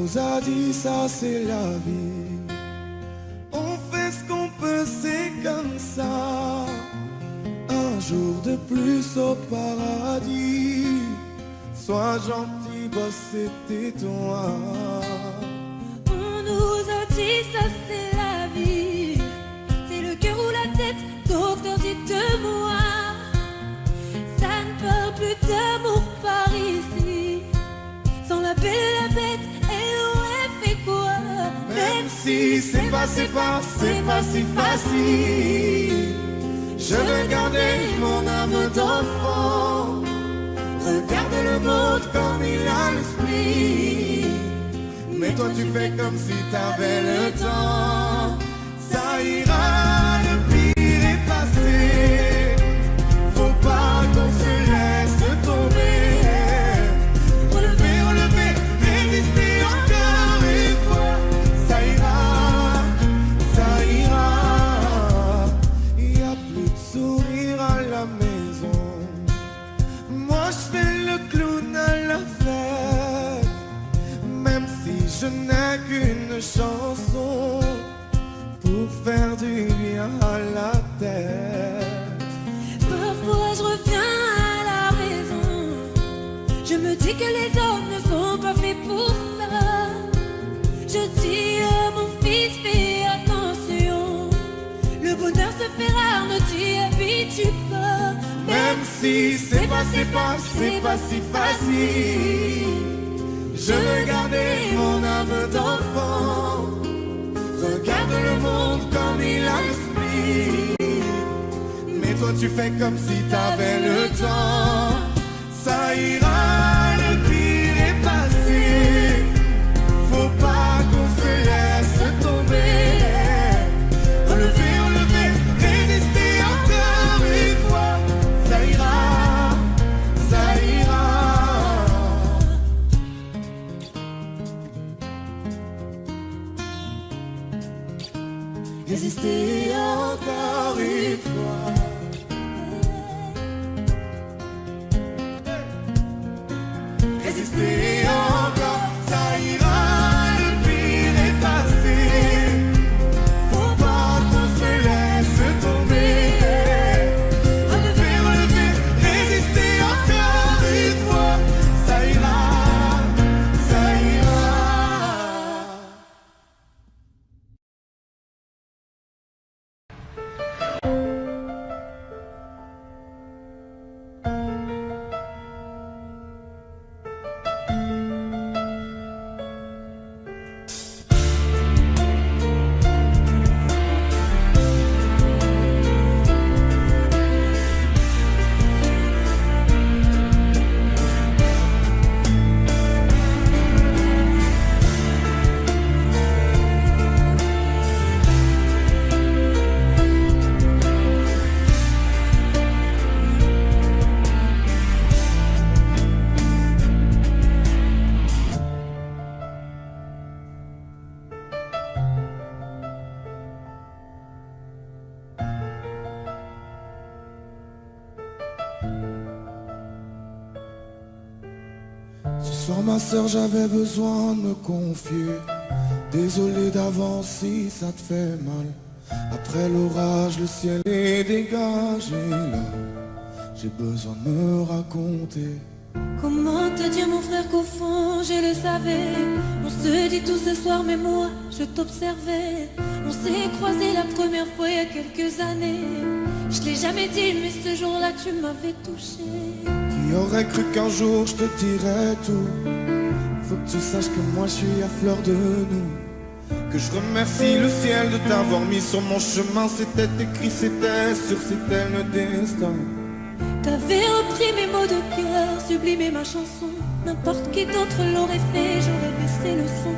nous a dit ça c'est la vie. On fait ce qu'on peut, c'est comme ça. Un jour de plus au paradis. Sois gentil, boss, c'était toi. On nous a dit ça c'est la vie. C'est le cœur ou la tête, docteur dites-moi. Ça ne parle plus d'amour par ici. Sans la belle et la bête, elle aurait fait quoi? Même si c'est pas si facile, je veux garder mon âme d'enfant. Regarde le monde comme il a l'esprit. Mais toi tu fais comme si t'avais le temps. Ça ira, le pire est passé. Faut pas qu'on se laisse tomber. Relever, relever, résister encore une fois. Ça ira, ça ira. Y a plus de sourire à la maison. Moi je fais le clown à la fête. Même si je n'ai qu'une chanson pour faire du bien à la tête. Parfois je reviens à la raison. Je me dis que les hommes ne sont pas faits pour ça. Je dis à mon fils, fais attention. Le bonheur se fait rare, ne t'y habitue pas. Même si c'est pas si facile, je veux garder mon âme d'enfant. Regarde le monde comme il a l'esprit. Mais toi tu fais comme si t'avais le temps. Ça ira, le pire est passé. Faut pas qu'on se laisse tomber. Relever, relever, résister encore une fois. Ça ira, ça ira. Résister encore une fois. Résister encore, ça ira, le pire est passé. Faut pas qu'on se laisse tomber. Relever, relever, résister encore une fois. Ça ira, ça ira. Ce soir ma soeur j'avais besoin de me confier. Désolé d'avance si ça te fait mal. Après l'orage le ciel est dégagé là. J'ai besoin de me raconter. Comment te dire mon frère qu'au fond je le savais. On se dit tout ce soir mais moi je t'observais. On s'est croisés la première fois il y a quelques années. Je l'ai jamais dit mais ce jour-là tu m'avais touché. Qui aurait cru qu'un jour je te dirais tout. Faut que tu saches que moi je suis à fleur de nous. Que je remercie le ciel de t'avoir mis sur mon chemin. C'était écrit, c'était sûr, c'était le destin. T'avais repris mes mots de cœur, sublimé ma chanson. N'importe qui d'autre l'aurait fait, j'aurais baissé le son.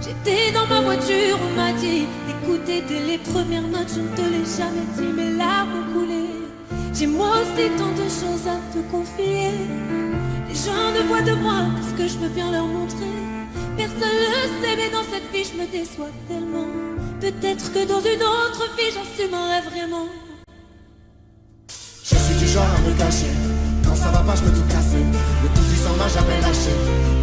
J'étais dans ma voiture, on m'a dit d'écouter dès les premières notes. Je ne te l'ai jamais dit, mes larmes ont coulé. J'ai moi aussi tant de choses à te confier. Les gens ne voient de moi que ce que je veux bien leur montrer. Personne le sait, mais dans cette vie je me déçois tellement. Peut-être que dans une autre vie j'assumerai vraiment. Je suis du genre à me cacher. Quand ça va pas je peux tout casser. Le tout puissant m'a jamais lâché.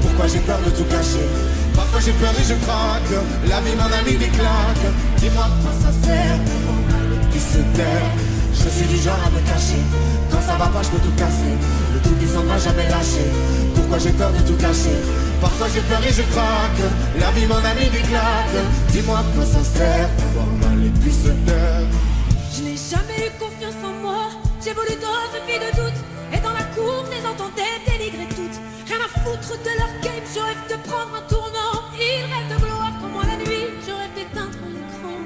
Pourquoi j'ai peur de tout cacher? Parfois j'ai peur et je craque, la vie m'en a mis des claques. Dis-moi quoi ça sert, qui se taire. Je suis du genre à me cacher, quand ça va pas je peux tout casser. Le tout puissant m'a jamais lâché, pourquoi j'ai peur de tout cacher. Parfois j'ai peur et je craque, la vie m'en a mis des claques. Dis-moi quoi ça sert, d'avoir mal et puis se taire. Je n'ai jamais eu confiance en moi, j'ai voulu d'autres filles de doute. Et dans la cour, je les entendais dénigrer toutes. Rien à foutre de leur game, je rêve de prendre un tournant. Ils rêvent de gloire comme moi la nuit, je rêve d'éteindre mon écran.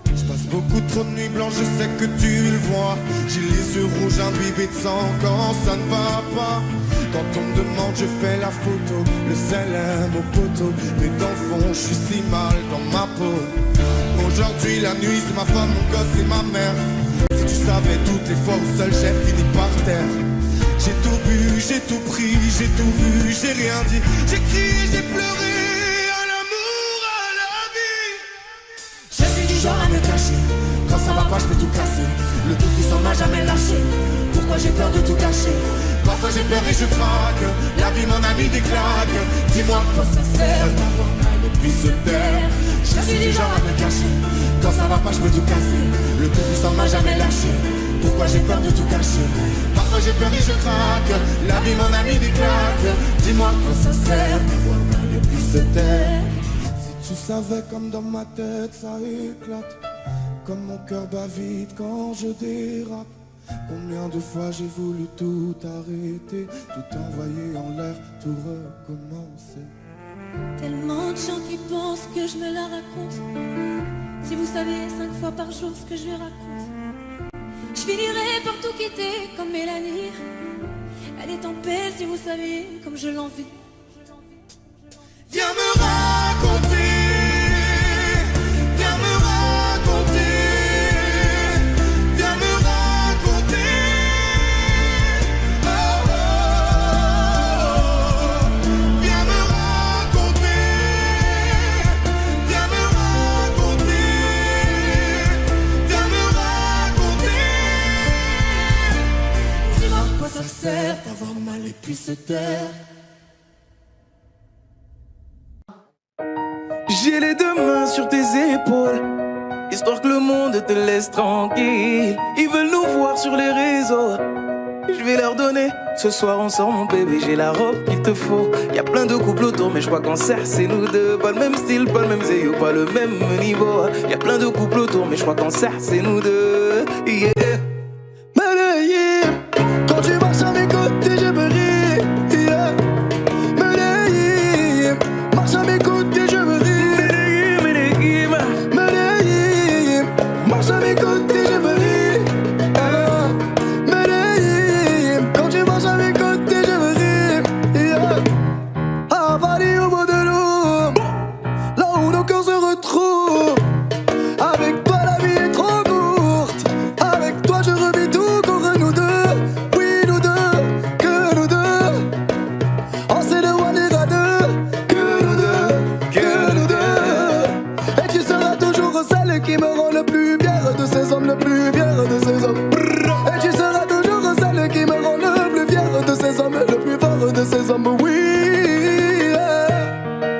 Je passe beaucoup trop de nuits blanches, je sais que tu le vois. J'ai les yeux rouges imbibés de sang quand ça ne va pas. Quand on me demande, je fais la photo, le célèbre au poteau. Mais dans le fond, je suis si mal dans ma peau. Aujourd'hui, la nuit, c'est ma femme, mon gosse et ma mère. Si tu savais toutes les fois où seul j'ai fini par terre. J'ai tout bu, j'ai tout pris, j'ai tout vu, j'ai rien dit. J'ai crié, j'ai pleuré, à l'amour, à la vie. Je suis du genre à me cacher, quand ça va pas je peux tout casser. Le tout puissant m'a jamais lâché, pourquoi j'ai peur de tout cacher. Parfois j'ai peur et je craque, la vie m'en a mis des claques. Dis-moi quoi ça sert d'avoir mal et puis se taire. Je suis du genre à me cacher, quand ça va pas je peux tout casser. Le tout puissant m'a jamais lâché, pourquoi j'ai peur de tout cacher. Parfois j'ai peur et je craque, la vie m'en a mis des claques. Dis-moi quoi ça sert d'avoir mal et puis se taire. Si tu savais comme dans ma tête ça éclate, comme mon cœur bat vite quand je dérape. Combien de fois j'ai voulu tout arrêter, tout envoyer en l'air, tout recommencer. Tellement de gens qui pensent que je me la raconte. Si vous saviez 5 fois par jour ce que je lui raconte. Je finirai par tout quitter comme Mélanie. Elle est en paix si vous saviez comme je l'envie. Viens me raconter, viens me raconter, viens me raconter. Oh, oh, oh. Viens me raconter, viens me raconter, viens me raconter. Dis-moi quoi ça sert d'avoir mal et puis se taire. J'ai les deux mains sur tes épaules, histoire que le monde te laisse tranquille. Ils veulent nous voir sur les réseaux, je vais leur donner. Ce soir on sort mon bébé, j'ai la robe qu'il te faut. Y'a plein de couples autour mais je crois qu'en serre c'est nous deux. Pas le même style, pas le même zéyo, pas le même niveau. Y'a plein de couples autour mais je crois qu'en serre c'est nous deux. Yeah. Medellín, quand tu marches à mes côtés je me ris. Yeah. Medellín, marche à mes côtés je me ris. Medellín, marche à mes côtés je me ris. Medellín, quand tu marches à mes côtés je me ris. Yeah. À Paris au bout de l'eau, là où nos cœurs se retrouvent. Avec toi la vie est trop courte, avec toi je revis tout pour nous deux. Oui nous deux, que nous deux. On s'est de one et à deux. Que nous deux, que nous deux. Et tu seras toujours celle qui me rend le plus fier de ces hommes, le plus fier de ces hommes. Et tu seras toujours celle qui me rend le plus fier de ces hommes, le plus fort de ces hommes, oui.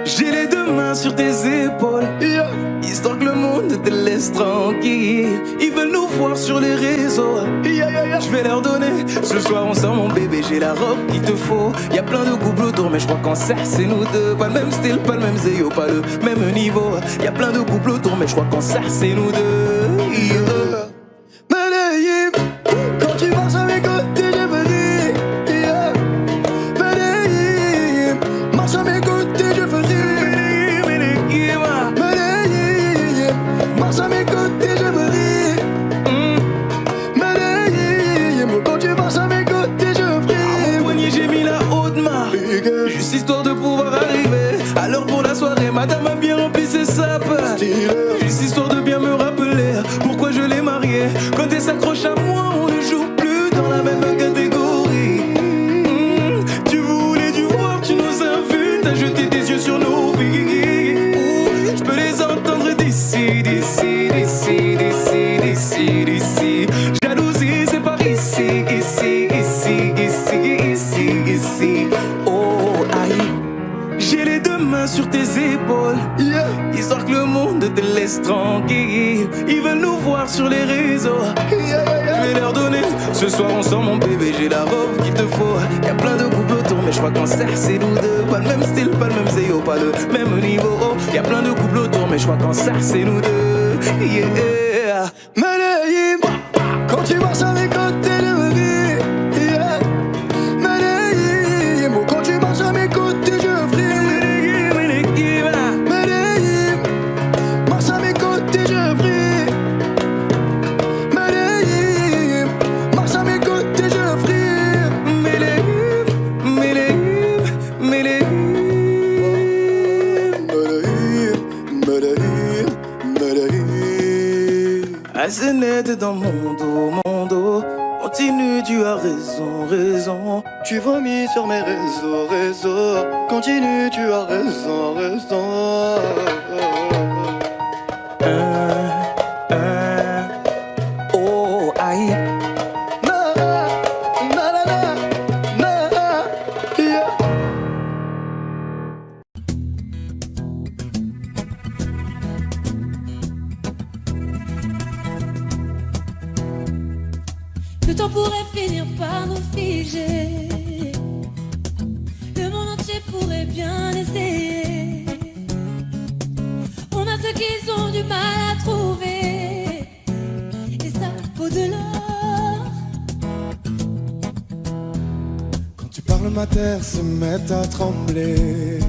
J'ai les deux mains sur tes épaules, yeah. Histoire que le monde te laisse tranquille. Ils veulent nous voir sur les réseaux, yeah, yeah, yeah. Je vais leur donner. Ce soir on sort mon bébé, j'ai la robe qu'il te faut. Y'a plein de couples autour mais je crois qu'en serre c'est nous deux. Pas le même style, pas le même zéyo, pas le même niveau. Y'a plein de couples autour mais je crois qu'en serre c'est nous deux, yeah. Medellín, quand tu marches à mes côtés je me ris, yeah. Medellín, marche à mes côtés je me ris. Medellín, marche à mes côtés je me ris. Medellín, quand tu marches à mes côtés je me ris. À mon poignet j'ai mis la haute main, juste histoire de pouvoir arriver. Alors pour la soirée madame a bien rempli ses sapes. Juste histoire de bien me rappeler pourquoi je l'ai mariée. Quand elle s'accroche à moi on ne joue plus dans la même catégorie. Tu voulais du voir, tu nous as vus, t'as jeté tes yeux sur nos vies. Je peux les entendre d'ici, d'ici, d'ici, d'ici, d'ici, d'ici. Jalousie c'est par ici, ici, ici, ici, ici, ici. Oh aïe. J'ai les deux mains sur tes te laisse tranquille. Ils veulent nous voir sur les réseaux. Je vais leur donner. Ce soir on sort mon bébé, j'ai la robe qu'il te faut. Y'a plein de couples autour, mais je crois qu'en cercle c'est nous deux. Pas le même style, pas le même zéo, pas le même niveau. Y'a plein de couples autour, mais je crois qu'en cercle c'est nous deux. Yeah. Medellín, quand tu marches à mes côtés de ma vie. Yeah. Medellín, quand tu marches à mes côtés je prie. Medellín, marche à mes côtés je prie. Medellín, marche à mes côtés je prie. Medellín, Medellín, Medellín, Medellín, Medellín. Assez net dans mon dos. Continue, tu as raison, raison. Tu vomis sur mes réseaux. Continue, tu as raison, raison. Oh, aïe. Na, na, na, na, na, yeah. Le temps pourrait finir par nous figer. Le monde entier pourrait bien essayer. On a ce qu'ils ont du mal à trouver. Et ça vaut de l'or. Quand tu parles, ma terre se met à trembler.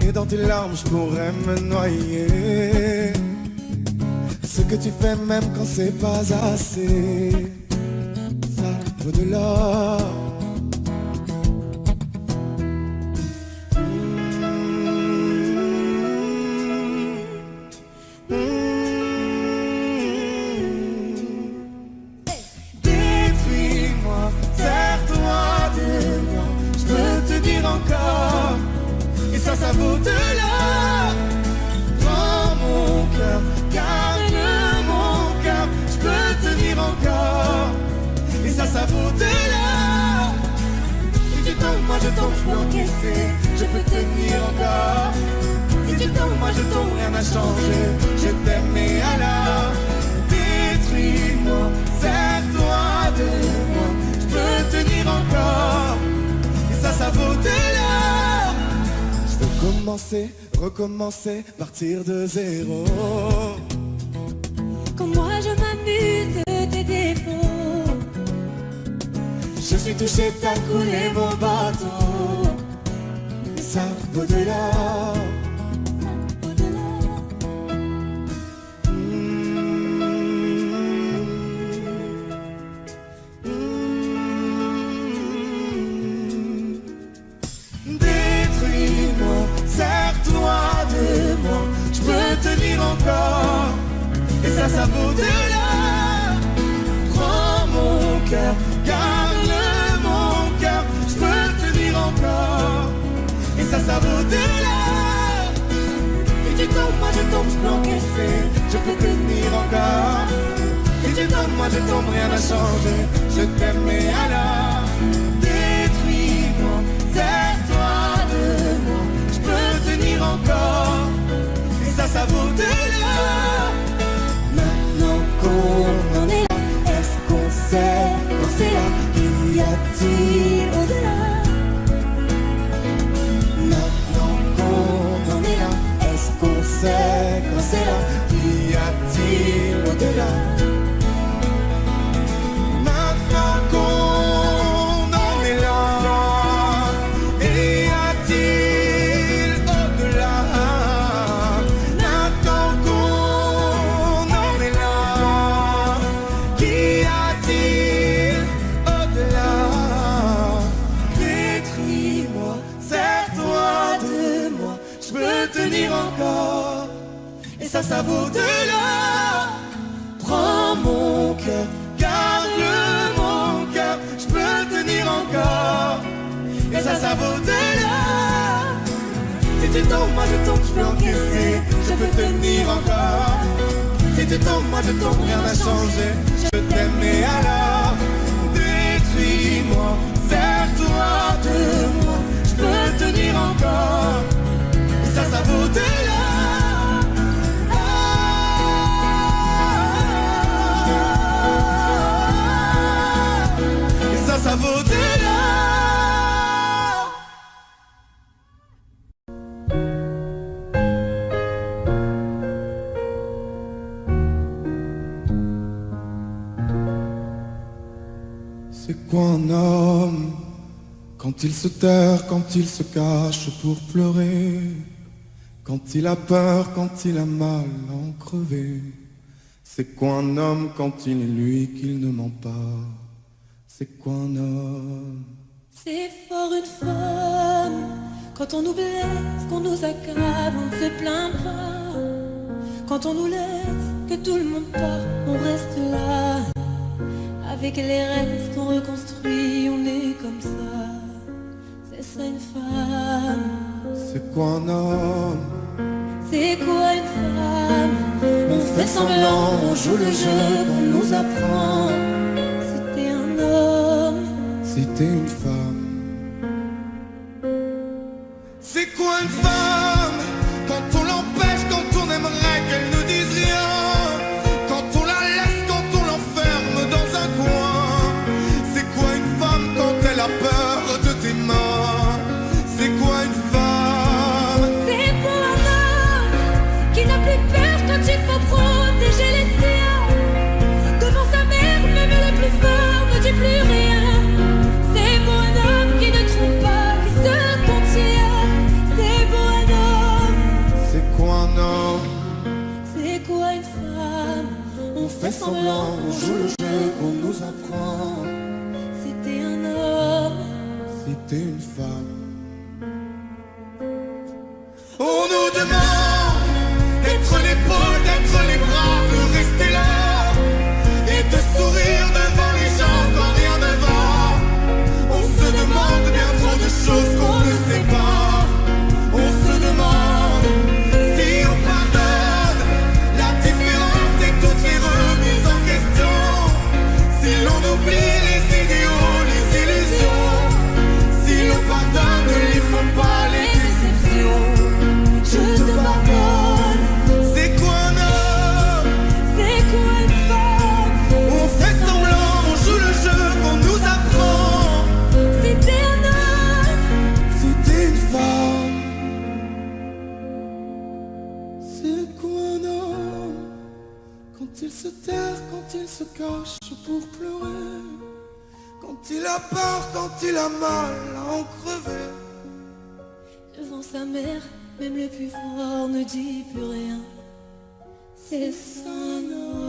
Et dans tes larmes, je pourrais me noyer. Ce que tu fais même quand c'est pas assez, ça vaut de l'or. Détruis-moi, sers-toi de moi. Je peux te dire encore, et ça vaut de l'or. Prends mon cœur, garde mon cœur. Je peux te dire encore, et ça vaut de l'or. Si tu tombes, moi je tombe, je peux encaisser. Je peux tenir encore. Si tu tombes, moi je tombe, rien n'a changé. Je t'aime et alors détruis-moi, sers-toi de moi. Je peux tenir encore, et ça vaut de l'or. Je veux commencer, recommencer, partir de zéro. Quand moi je m'amuse de tes défauts. Je suis touché, t'as coulé mon bateau. Et ça vaut de l'or. Vaut de l'or. Détruis-moi, sers-toi de moi. Je peux tenir encore, et ça vaut de l'or. Prends mon cœur, garde mon cœur. Je peux tenir encore, et ça vaut de l'or. Si tu tombes, moi je tombe, je peux encaisser. Je peux tenir encore. Si tu tombes, moi je tombe, rien n'a changé. Je t'aime et alors détruis-moi, sers-toi de moi. Je peux tenir encore, et ça vaut de l'or. Maintenant qu'on en est là, est-ce qu'on sait quand c'est là? Y a-t-il au-delà? Maintenant qu'on en est là, est-ce qu'on sait quand c'est là? Y a-t-il au-delà? Maintenant qu'on en est là, et y a-t-il au-delà? Maintenant qu'on en est là, qu'y a-t-il au-delà? Détruis-moi, sers-toi de moi. Je peux tenir encore, et ça vaut de l'or. Prends mon cœur, garde mon cœur. Je peux tenir encore, et ça vaut de l'or. Si tu tombes, moi je tombe, je peux encaisser. Je peux tenir encore. Si tu tombes, moi je tombe, rien n'a changé. Je t'aime et alors détruis-moi, sers-toi de moi. Je peux tenir encore, et ça vaut de l'or. C'est quoi un homme quand il se terre, quand il se cache pour pleurer, quand il a peur, quand il a mal à en crever? C'est quoi un homme quand il est lui qu'il ne ment pas? C'est quoi un homme? C'est fort une femme quand on nous blesse, qu'on nous accable, on ne se plaint pas. Quand on nous laisse, que tout le monde part, on reste là. Avec les restes qu'on reconstruit, on est comme ça. C'est ça une femme. C'est quoi un homme? C'est quoi une femme? On fait semblant, on joue le jeu qu'on nous apprend. C'était un homme. C'était une femme. C'est quoi une femme? Quand on l'empêche, quand on aimerait qu'elle ne dise rien, quand on la laisse, quand on l'enferme dans un coin. C'est quoi une femme quand elle a peur de tes mains? C'est quoi une femme? C'est pour un homme qui n'a plus peur quand il faut protéger les siens. Devant sa mère, même le plus fort ne dit plus rien. C'est pour un homme qui ne trompe pas, qui se contient. C'est pour un homme. C'est quoi un homme? C'est quoi une femme? On fait semblant, on joue le jeu qu'on nous apprend. C'était un homme. C'était une femme. On nous demande d'être l'épaule, d'être les bras, de rester là et de sourire devant les gens quand rien ne va. On se demande bien trop de choses qu'on ne sait pas. On se demande si on pardonne la différence et toutes les remises en question. Si l'on oublie les idéaux, les illusions. Si l'on pardonne, ne livre pas les déceptions. Je te pardonne. C'est quoi un homme? C'est quoi une femme? On fait semblant, on joue le jeu qu'on nous apprend. C'était un homme. C'était une femme. C'est quoi un homme? Quand il se terre, quand il se cache pour pleurer, quand il a peur, quand il a mal à en crever. Devant sa mère, même le plus fort ne dit plus rien. C'est ça un homme.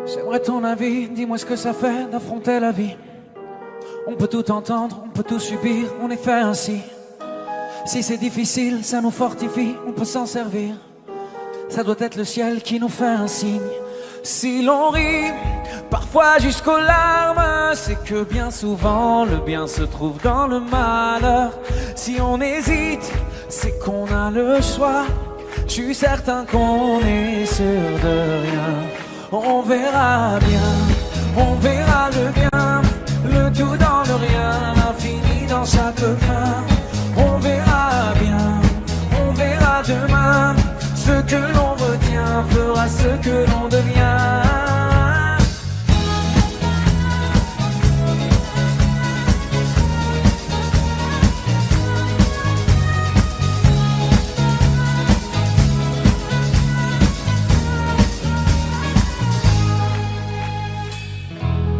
J'aimerais ton avis, dis-moi ce que ça fait d'affronter la vie. On peut tout entendre, on peut tout subir, on est fait ainsi. Si c'est difficile, ça nous fortifie, on peut s'en servir. Ça doit être le ciel qui nous fait un signe. Si l'on rit, parfois jusqu'aux larmes, c'est que bien souvent le bien se trouve dans le malheur. Si on hésite, c'est qu'on a le choix. Je suis certain qu'on est sûr de rien. On verra bien, on verra le bien, le tout dans le rien, l'infini dans chaque fin. On verra bien, on verra demain. Ce que l'on retient fera ce que l'on devient.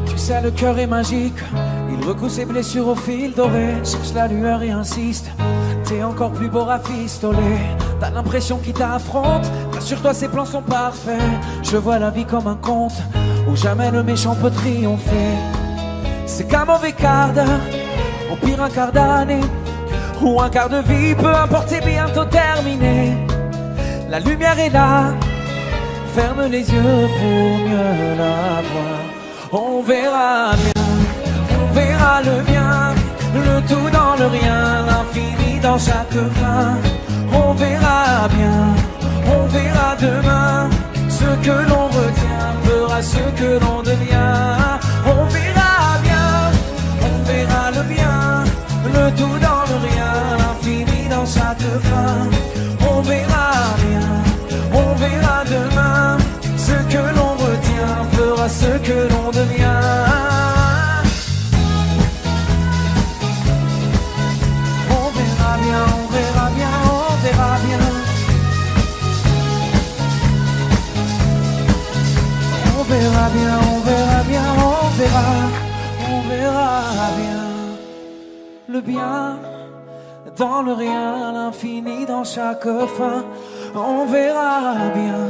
Tu sais, le cœur est magique. Il recoue ses blessures au fil doré. Cherche la lueur et insiste. T'es encore plus beau rafistoler. T'as l'impression qu'il t'affronte. Rassure-toi, ses plans sont parfaits. Je vois la vie comme un conte où jamais le méchant peut triompher. C'est qu'un mauvais quart d'heure, au pire un quart d'année, ou un quart de vie, peu importe, c'est bientôt terminé. La lumière est là, ferme les yeux pour mieux la voir. On verra bien, on verra le bien, le tout dans le rien, l'infini dans chaque fin. On verra bien, on verra demain. Ce que l'on retient fera ce que l'on devient. On verra bien, on verra le bien, le tout dans le rien, l'infini dans chaque fin. On verra bien, on verra demain. Ce que l'on retient fera ce que l'on devient. le bien dans le rien, l'infini dans chaque fin. On verra bien,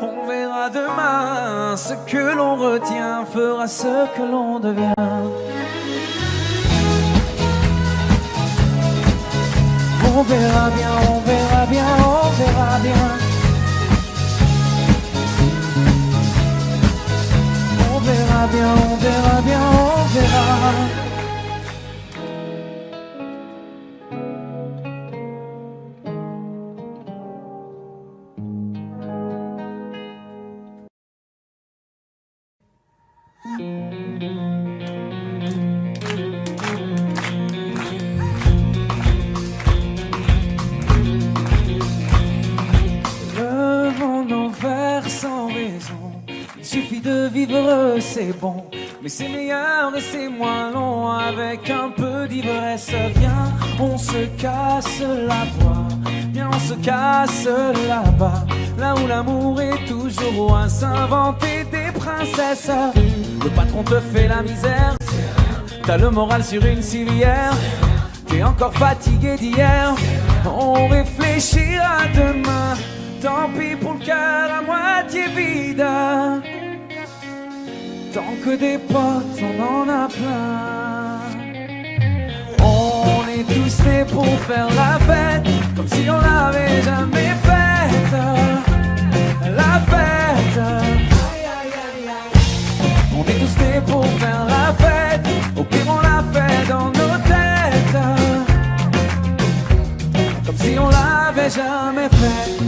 on verra demain. Ce que l'on retient fera ce que l'on devient. On verra bien, on verra bien, on verra bien. On verra bien, on verra bien, on verra. Levons nos verres sans raison. Il suffit de vivre, c'est bon. Mais c'est meilleur et c'est moins long. Avec un peu d'ivresse, viens, on se casse la voix. Viens, on se casse là-bas. Là où l'amour est toujours loin. S'inventer des princesses. Le patron te fait la misère. T'as le moral sur une civière. T'es encore fatigué d'hier. On réfléchira demain. Tant pis pour le cœur à moitié vide. Tant que des potes, on en a plein. On est tous nés pour faire la fête, comme si on l'avait jamais faite. La fête. On est tous nés pour faire la fête. Au pire on la fait dans nos têtes, comme si on l'avait jamais faite.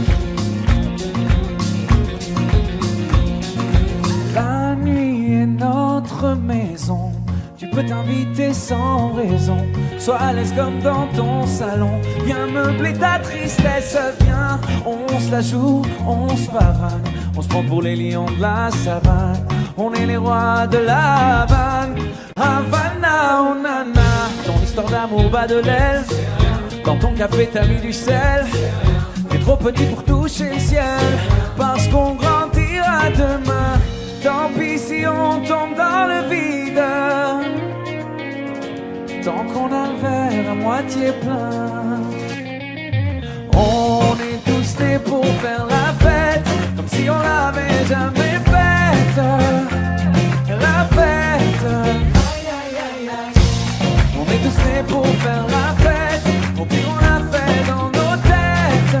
La nuit est notre maison. Tu peux t'inviter sans raison. Sois à l'aise comme dans ton salon. Viens meubler ta tristesse. Viens, on se la joue, on se parade. On se prend pour les lions de la savane. On est les rois de la Havane. Havana, oh nana. Ton histoire d'amour bat de l'aile. Dans ton café t'as mis du sel. T'es trop petit pour toucher le ciel. Parce qu'on grandira demain. Tant pis si on tombe dans le vide. Tant qu'on a le verre à moitié plein. On est tous nés pour faire la fête, comme si on l'avait jamais faite. La fête. On est tous nés pour faire la fête. Au pire on la fait dans nos têtes,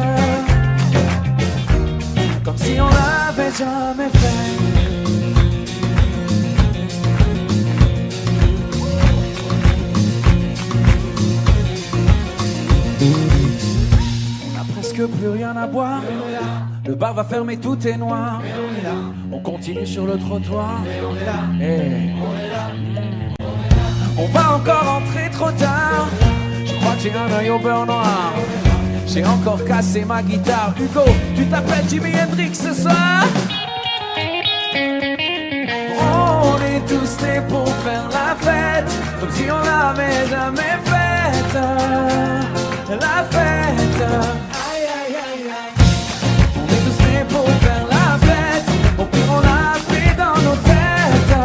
comme si on l'avait jamais fait. Plus rien à boire, le bar va fermer, tout est noir. On continue sur le trottoir. Et on va encore rentrer trop tard. Je crois que j'ai un œil au beurre noir. J'ai encore cassé ma guitare. Hugo, tu t'appelles Jimi Hendrix ce soir. On est tous nés pour faire la fête, comme si on l'avait jamais faite. La fête. Pour faire la fête, au pire on l'a fait dans nos têtes,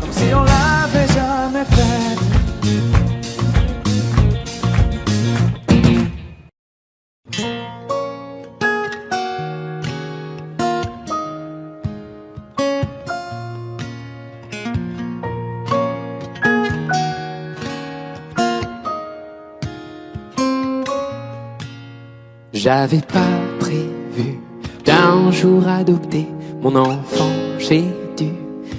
comme si on l'avait jamais fait. J'avais pas prévu d'un jour adopter mon enfant, j'ai dû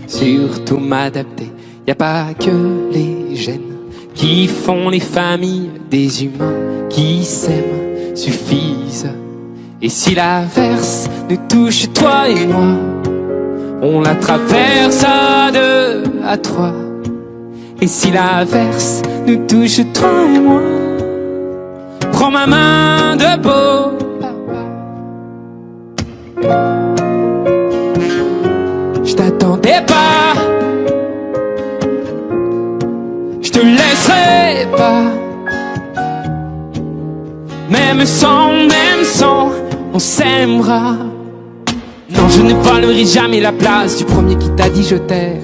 surtout m'adapter. Y a pas que les gènes qui font les familles, des humains qui s'aiment suffisent. Et si l'averse nous touche toi et moi, on la traverse à deux, à trois. Et si l'averse nous touche toi et moi, prends ma main de beau papa. Je t'attendais pas, je te laisserai pas. Même sans, on s'aimera. Non, je ne volerai jamais la place du premier qui t'a dit je t'aime.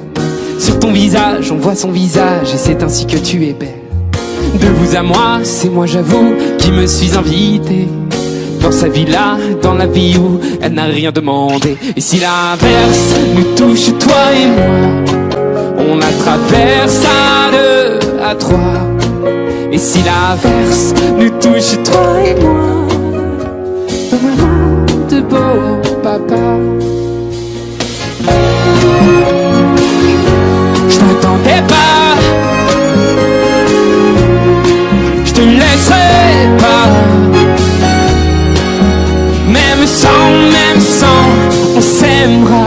Sur ton visage, on voit son visage et c'est ainsi que tu es belle. De vous à moi, c'est moi j'avoue qui me suis invité dans sa villa, dans la vie où elle n'a rien demandé. Et si l'inverse nous touche, toi et moi, on la traverse à deux, à trois. Et si l'inverse nous touche, toi et moi, donne-moi de beau papa. Je t'attendais pas, je te laisserai pas. Même sans, on s'aimera.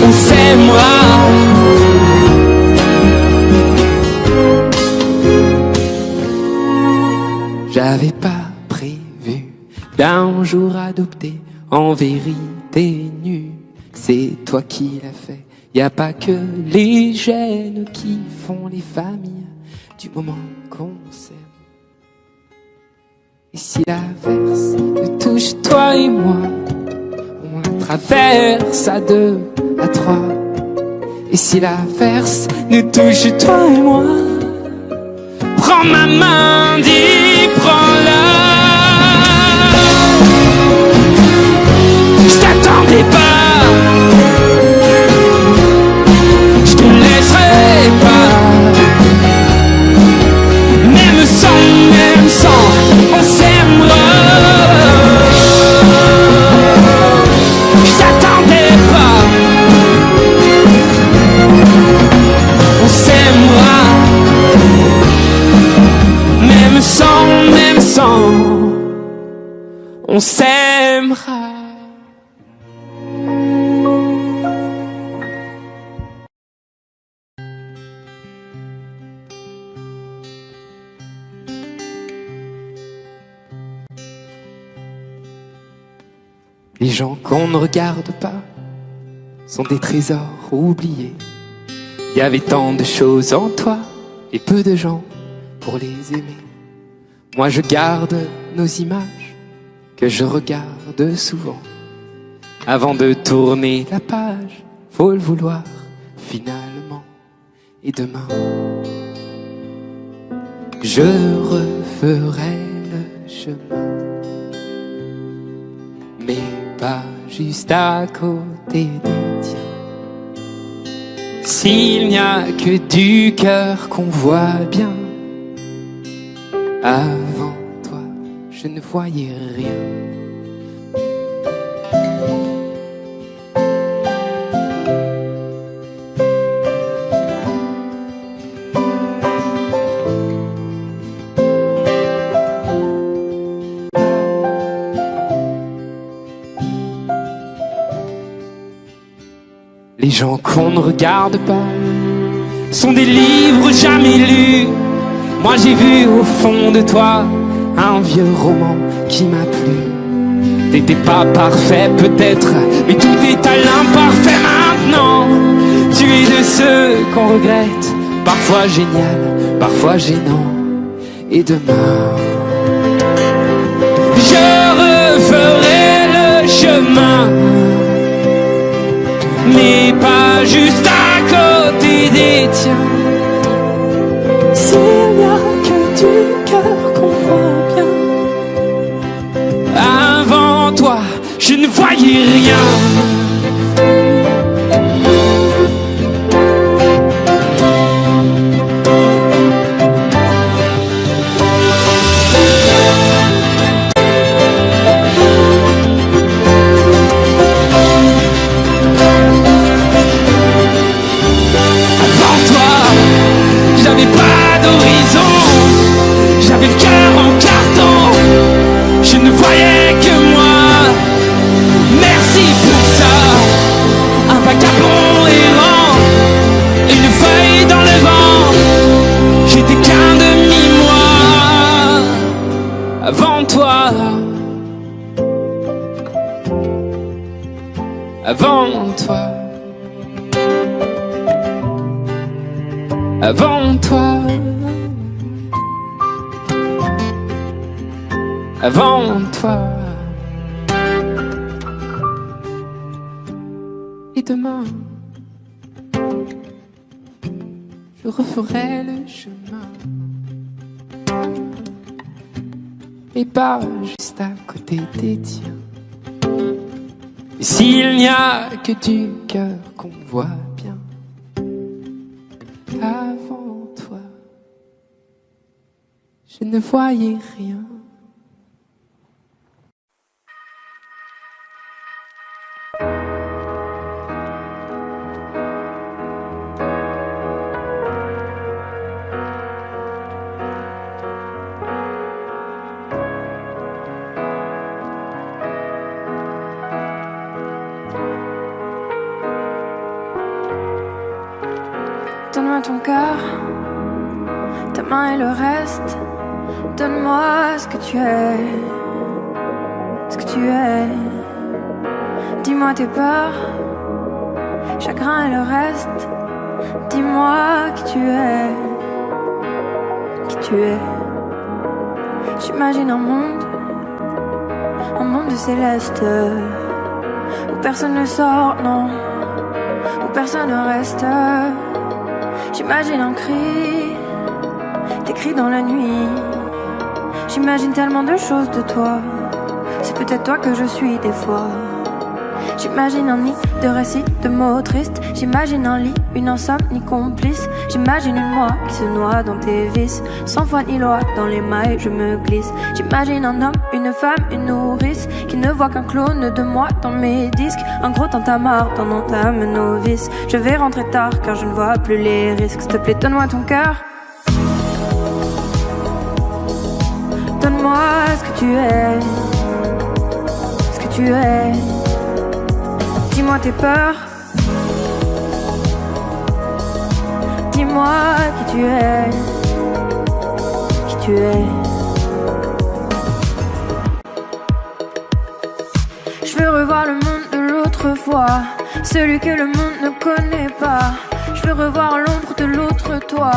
On s'aimera. J'avais pas prévu d'un jour adopter, en vérité nu. C'est toi qui l'as fait. Y a pas que les gènes qui font les familles du moment qu'on s'aime. Et si l'averse nous touche, toi et moi, on la traverse à deux, à trois. Et si l'averse nous touche, toi et moi, prends ma main, dis, prends-la. Je t'attendais pas, je te laisserai pas. Même sans, on s'aimera. Je t'attendais pas, on s'aimera. Même sans, on s'aimera. Les gens qu'on ne regarde pas sont des trésors oubliés. Il y avait tant de choses en toi et peu de gens pour les aimer. Moi je garde nos images que je regarde souvent. Avant de tourner la page, faut le vouloir finalement. Et demain, je referai le chemin, mais pas juste à côté des tiens. S'il n'y a que du cœur qu'on voit bien, avant toi, je ne voyais rien. Les gens qu'on ne regarde pas sont des livres jamais lus. Moi j'ai vu au fond de toi un vieux roman qui m'a plu. T'étais pas parfait peut-être, mais tout est à l'imparfait maintenant. Tu es de ceux qu'on regrette, parfois génial, parfois gênant. Et demain, je referai le chemin, mais pas juste à côté des tiens. S'il n'y a que du cœur qu'on voit bien, avant toi, je ne voyais rien. Avant toi, avant toi, avant toi. Et demain, je referai le chemin, et pas juste à côté des tiens. Et s'il n'y a que du cœur qu'on voit bien, avant toi, je ne voyais rien. Donne-moi ton cœur, ta main et le reste. Donne-moi ce que tu es, ce que tu es. Dis-moi tes peurs, chagrin et le reste. Dis-moi qui tu es, qui tu es. J'imagine un monde de céleste, où personne ne sort, non, où personne ne reste. J'imagine un cri, des cris dans la nuit. J'imagine tellement de choses de toi. C'est peut-être toi que je suis des fois. J'imagine un nid de récits, de mots tristes. J'imagine un lit, une insomnie complice. J'imagine une moi qui se noie dans tes vices. Sans foi ni loi, dans les mailles je me glisse. J'imagine un homme, une femme, une nourrice, qui ne voit qu'un clone de moi dans mes disques. Un gros tintamarre dans entame novice. Je vais rentrer tard car je ne vois plus les risques. S'il te plaît, donne-moi ton cœur. Donne-moi ce que tu es, ce que tu es. Dis-moi tes peurs, dis-moi qui tu es, qui tu es. Je veux revoir le monde de l'autre fois, celui que le monde ne connaît pas. Je veux revoir l'ombre de l'autre toi,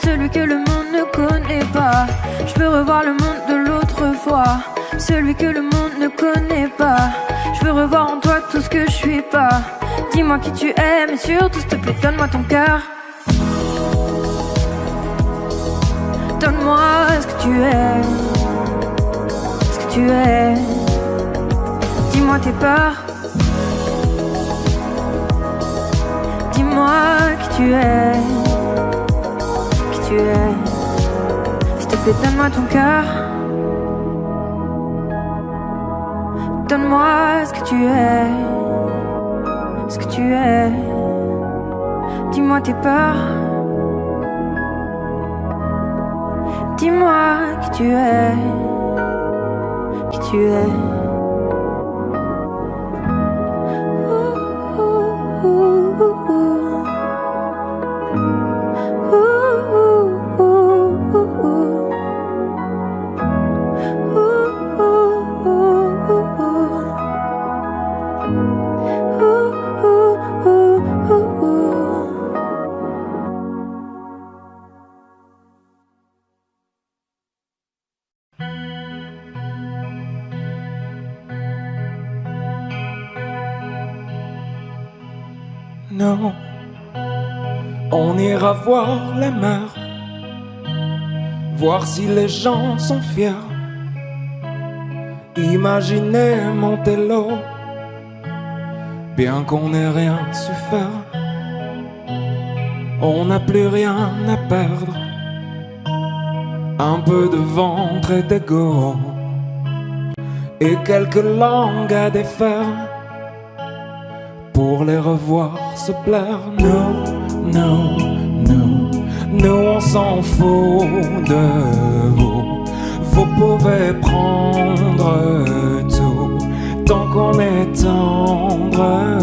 celui que le monde ne connaît pas. Je veux revoir le monde de l'autre fois, celui que le monde ne connaît pas. Je veux revoir en toi tout ce que je suis pas. Dis-moi qui tu es, mais surtout s'il te plaît, donne-moi ton cœur. Donne-moi ce que tu es, ce que tu es. Dis-moi tes peurs, dis-moi qui tu es, qui tu es. S'il te plaît, donne-moi ton cœur. Donne-moi ce que tu es, ce que tu es. Dis-moi tes peurs, dis-moi qui tu es, qui tu es. Non, on ira voir la mer, voir si les gens sont fiers. Imaginez Montello, bien qu'on n'ait rien su faire. On n'a plus rien à perdre, un peu de ventre et d'ego, et quelques langues à défaire, pour les revoir se plaire. Non, non, non, nous on s'en fout de vous. Vous pouvez prendre tout, tant qu'on est tendre.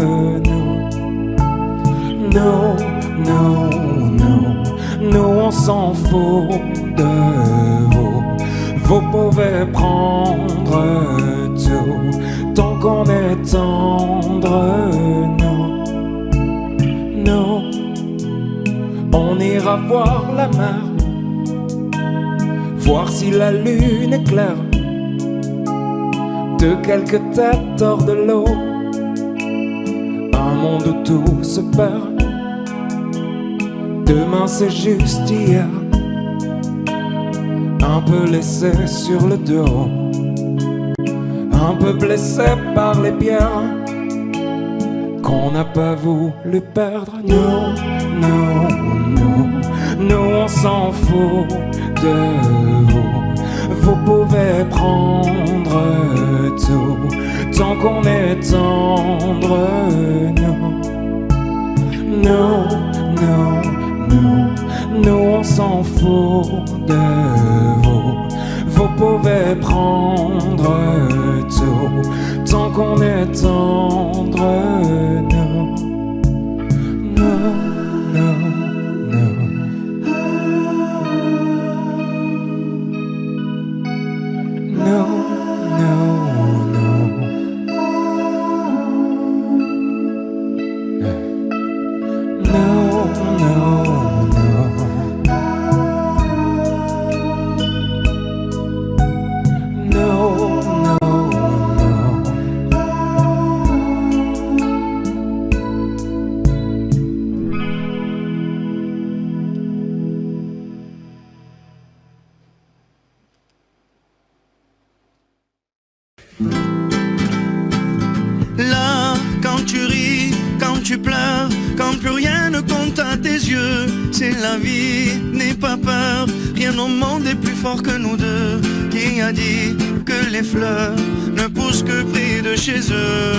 Nous, non, non, nous on s'en fout de vous. Vous pouvez prendre tout, tant qu'on est tendre. Non, on ira voir la mer, voir si la lune est claire, de quelques têtes hors de l'eau. Un monde où tout se perd. Demain c'est juste hier, un peu laissé sur le dos, un peu blessé par les pierres qu'on n'a pas voulu perdre. Nous, on s'en fout de vous. Vous pouvez prendre tout tant qu'on est tendre. Nous on s'en fout de vous. Vous pouvez prendre tout tant qu'on est tendre. Là, quand tu ris, quand tu pleures, quand plus rien ne compte à tes yeux, c'est la vie, n'aie pas peur, rien au monde est plus fort que nous deux. Qui a dit que les fleurs ne poussent que près de chez eux?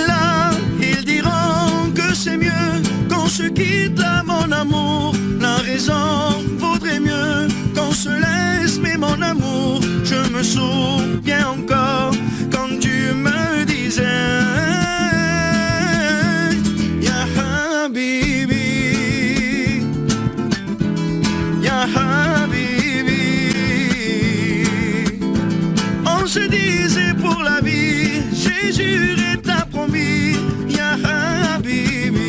Là, ils diront que c'est mieux qu'on se quitte là, mon amour. La raison vaudrait mieux qu'on se laisse, mais mon amour, je me souviens encore quand tu me disais Ya Habibi, Ya Habibi. On se disait pour la vie, j'ai juré, t'as promis Ya Habibi.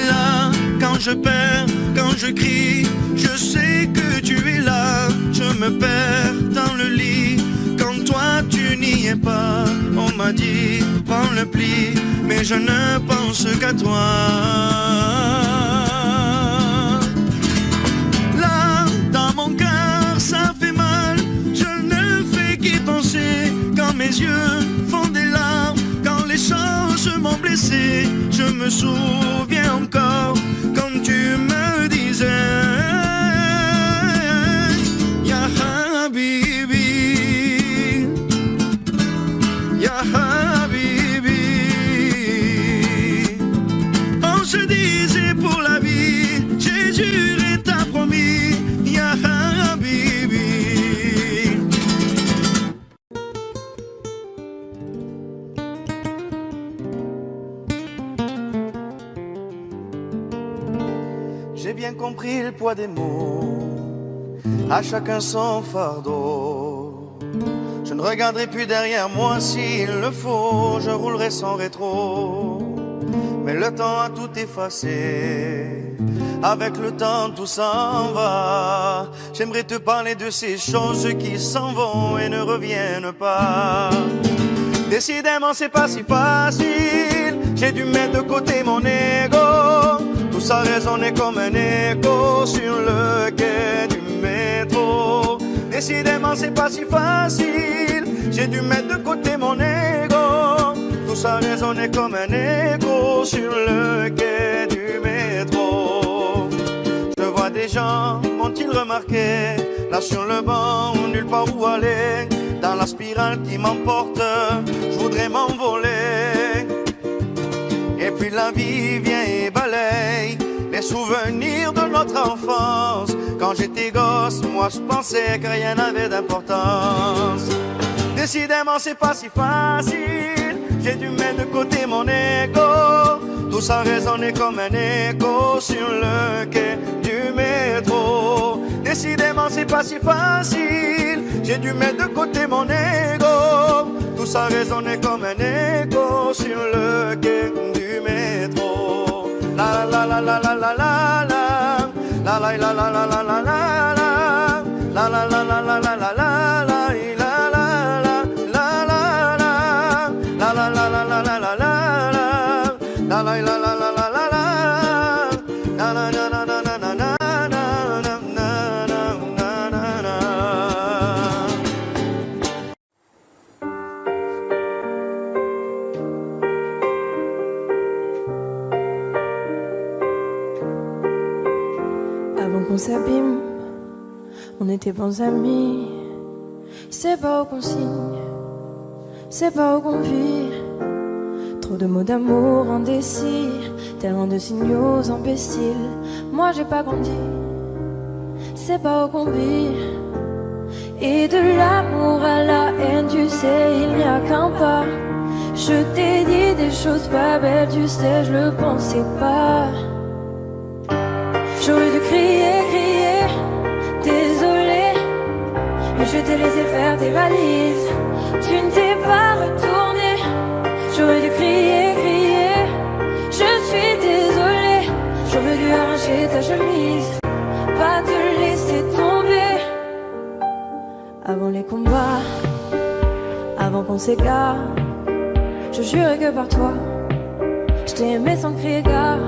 Là, quand je perds, quand je crie, je sais que tu es là. Je me perds dans le lit quand toi tu n'y es pas. On m'a dit prends le pli, mais je ne pense qu'à toi. Là, dans mon cœur, ça fait mal. Je ne fais qu'y penser quand mes yeux font des larmes, quand les choses m'ont blessé. Je me souviens encore quand tu me disais Ya Habibi, Ya Habibi. On se disait pour la vie, j'ai juré, t'as promis Ya Habibi. J'ai bien compris le poids des mots, à chacun son fardeau. Je ne regarderai plus derrière moi s'il le faut, je roulerai sans rétro. Mais le temps a tout effacé, avec le temps tout s'en va. J'aimerais te parler de ces choses qui s'en vont et ne reviennent pas. Décidément c'est pas si facile, j'ai dû mettre de côté mon ego. Tout ça résonnait comme un écho sur le quai du métro. Décidément c'est pas si facile, j'ai dû mettre de côté mon ego. Tout ça résonnait comme un écho sur le quai du métro. Je vois des gens, m'ont-ils remarqué, là sur le banc, nulle part où aller. Dans la spirale qui m'emporte, je voudrais m'envoler. Et puis la vie vient et balaye les souvenirs de notre enfance. Quand j'étais gosse, moi je pensais que rien n'avait d'importance. Décidément c'est pas si facile, j'ai dû mettre de côté mon ego. Tout ça résonnait comme un écho sur le quai du métro. Décidément c'est pas si facile, j'ai dû mettre de côté mon ego. Tout ça résonnait comme un écho sur le quai du métro. La la la la la la la la la la la la la la la la la la la la la la la la la la Avant qu'on s'abîme, on était bons amis. C'est pas où qu'on signe, c'est pas où qu'on vit. Trop de mots d'amour indécis, tellement de signaux imbéciles. Moi j'ai pas grandi, c'est pas où qu'on vit. Et de l'amour à la haine, tu sais, il n'y a qu'un pas. Je t'ai dit des choses pas belles, tu sais, je le pensais pas. J'aurais dû crier, crier, désolé, mais je t'ai laissé faire tes valises. Tu ne t'es pas retourné. J'aurais dû crier, crier, je suis désolée. J'aurais dû arracher ta chemise, pas te laisser tomber. Avant les combats, avant qu'on s'égare, je jurais que par toi, je t'ai aimé sans crier gare.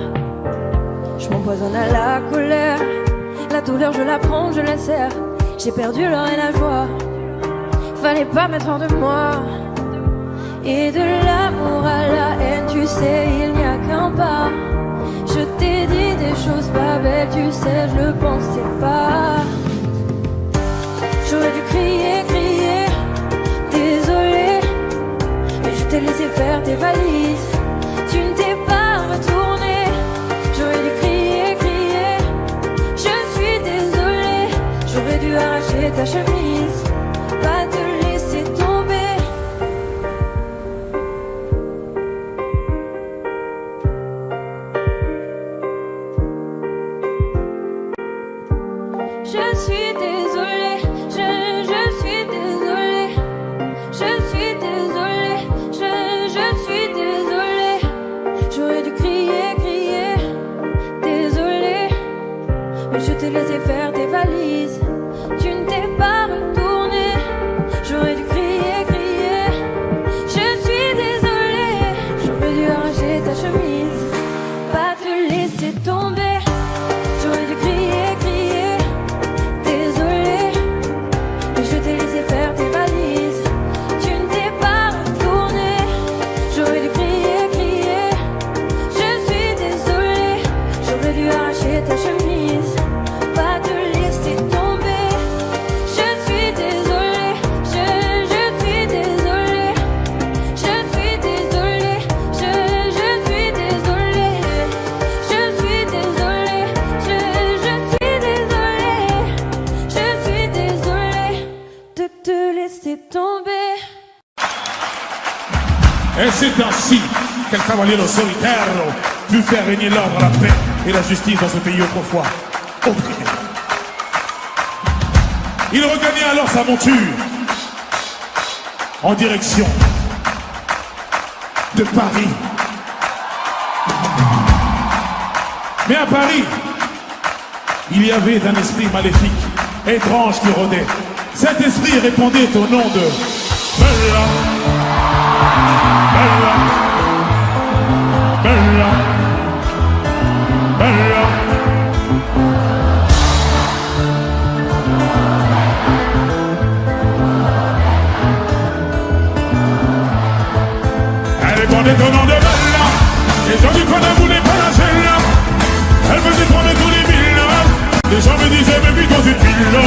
Je m'empoisonne à la colère, la douleur je la prends, je la serre. J'ai perdu l'or et la joie, fallait pas mettre hors de moi. Et de l'amour à la haine, tu sais, il n'y a qu'un pas. Je t'ai dit des choses pas belles, tu sais, je le pensais pas. J'aurais dû crier, crier, désolé, mais je t'ai laissé faire tes valises. Tu ne t'es pas retourné. J'aurais dû crier, crier, je suis désolée. J'aurais dû arracher ta chemise, pas te laisser tomber. Je suis désolée, je suis désolée, je suis désolée, je suis désolée. J'aurais dû crier, crier, désolée, mais je t'ai laissé faire tes valises. Tu ne t'es pas retourné. J'aurais dû crier, crier, je suis désolée. J'aurais dû arracher ta chemise, pas te laisser tomber. J'aurais dû crier, crier, désolée, mais je t'ai laissé faire tes valises. Tu ne t'es pas retourné. J'aurais dû crier, crier, je suis désolée. J'aurais dû arracher ta chemise, pas te laisser tomber. Je suis désolée, je suis désolée, je suis désolée, je suis désolée, je suis désolée, je suis désolée, je suis désolée de te laisser tomber. Et c'est ainsi qu'un cavalier solitaire put faire régner l'ordre, la paix et la justice dans ce pays autrefois opprimé. Il regagnait alors sa monture en direction de Paris. Mais à Paris, il y avait un esprit maléfique, étrange qui rôdait. Cet esprit répondait au nom de Bella. Bella, Bella, Bella. Elle répondait au nom de Bella. Les gens du coin ne voulaient pas lâcher là. Elle faisait trembler tous les villages. Les gens me disaient mais puis dans une ville.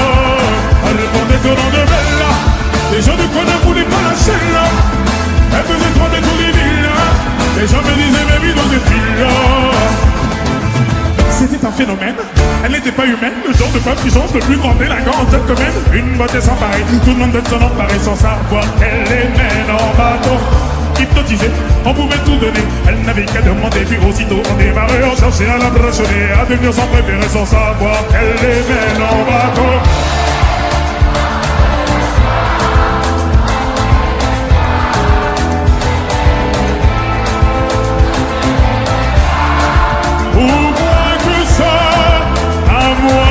Elle répondait au nom de Bella. Les gens du coin ne voulaient pas lâcher là. Elle faisait trembler tous les villages. Les gens me disaient mais oui dans cette ville-là. C'était un phénomène, elle n'était pas humaine. Le genre de femme qui change le plus grand délinquant en cette commune. Une beauté sans pareil, tout le monde veut s'en emparer sans savoir qu'elle les mène en bateau. Hypnotisée, on pouvait tout donner. Elle n'avait qu'à demander, puis aussitôt on démarrait. On cherchait à l'impressionner, à devenir son préféré sans savoir qu'elle les mène en bateau. Ou moins que ça, à moi.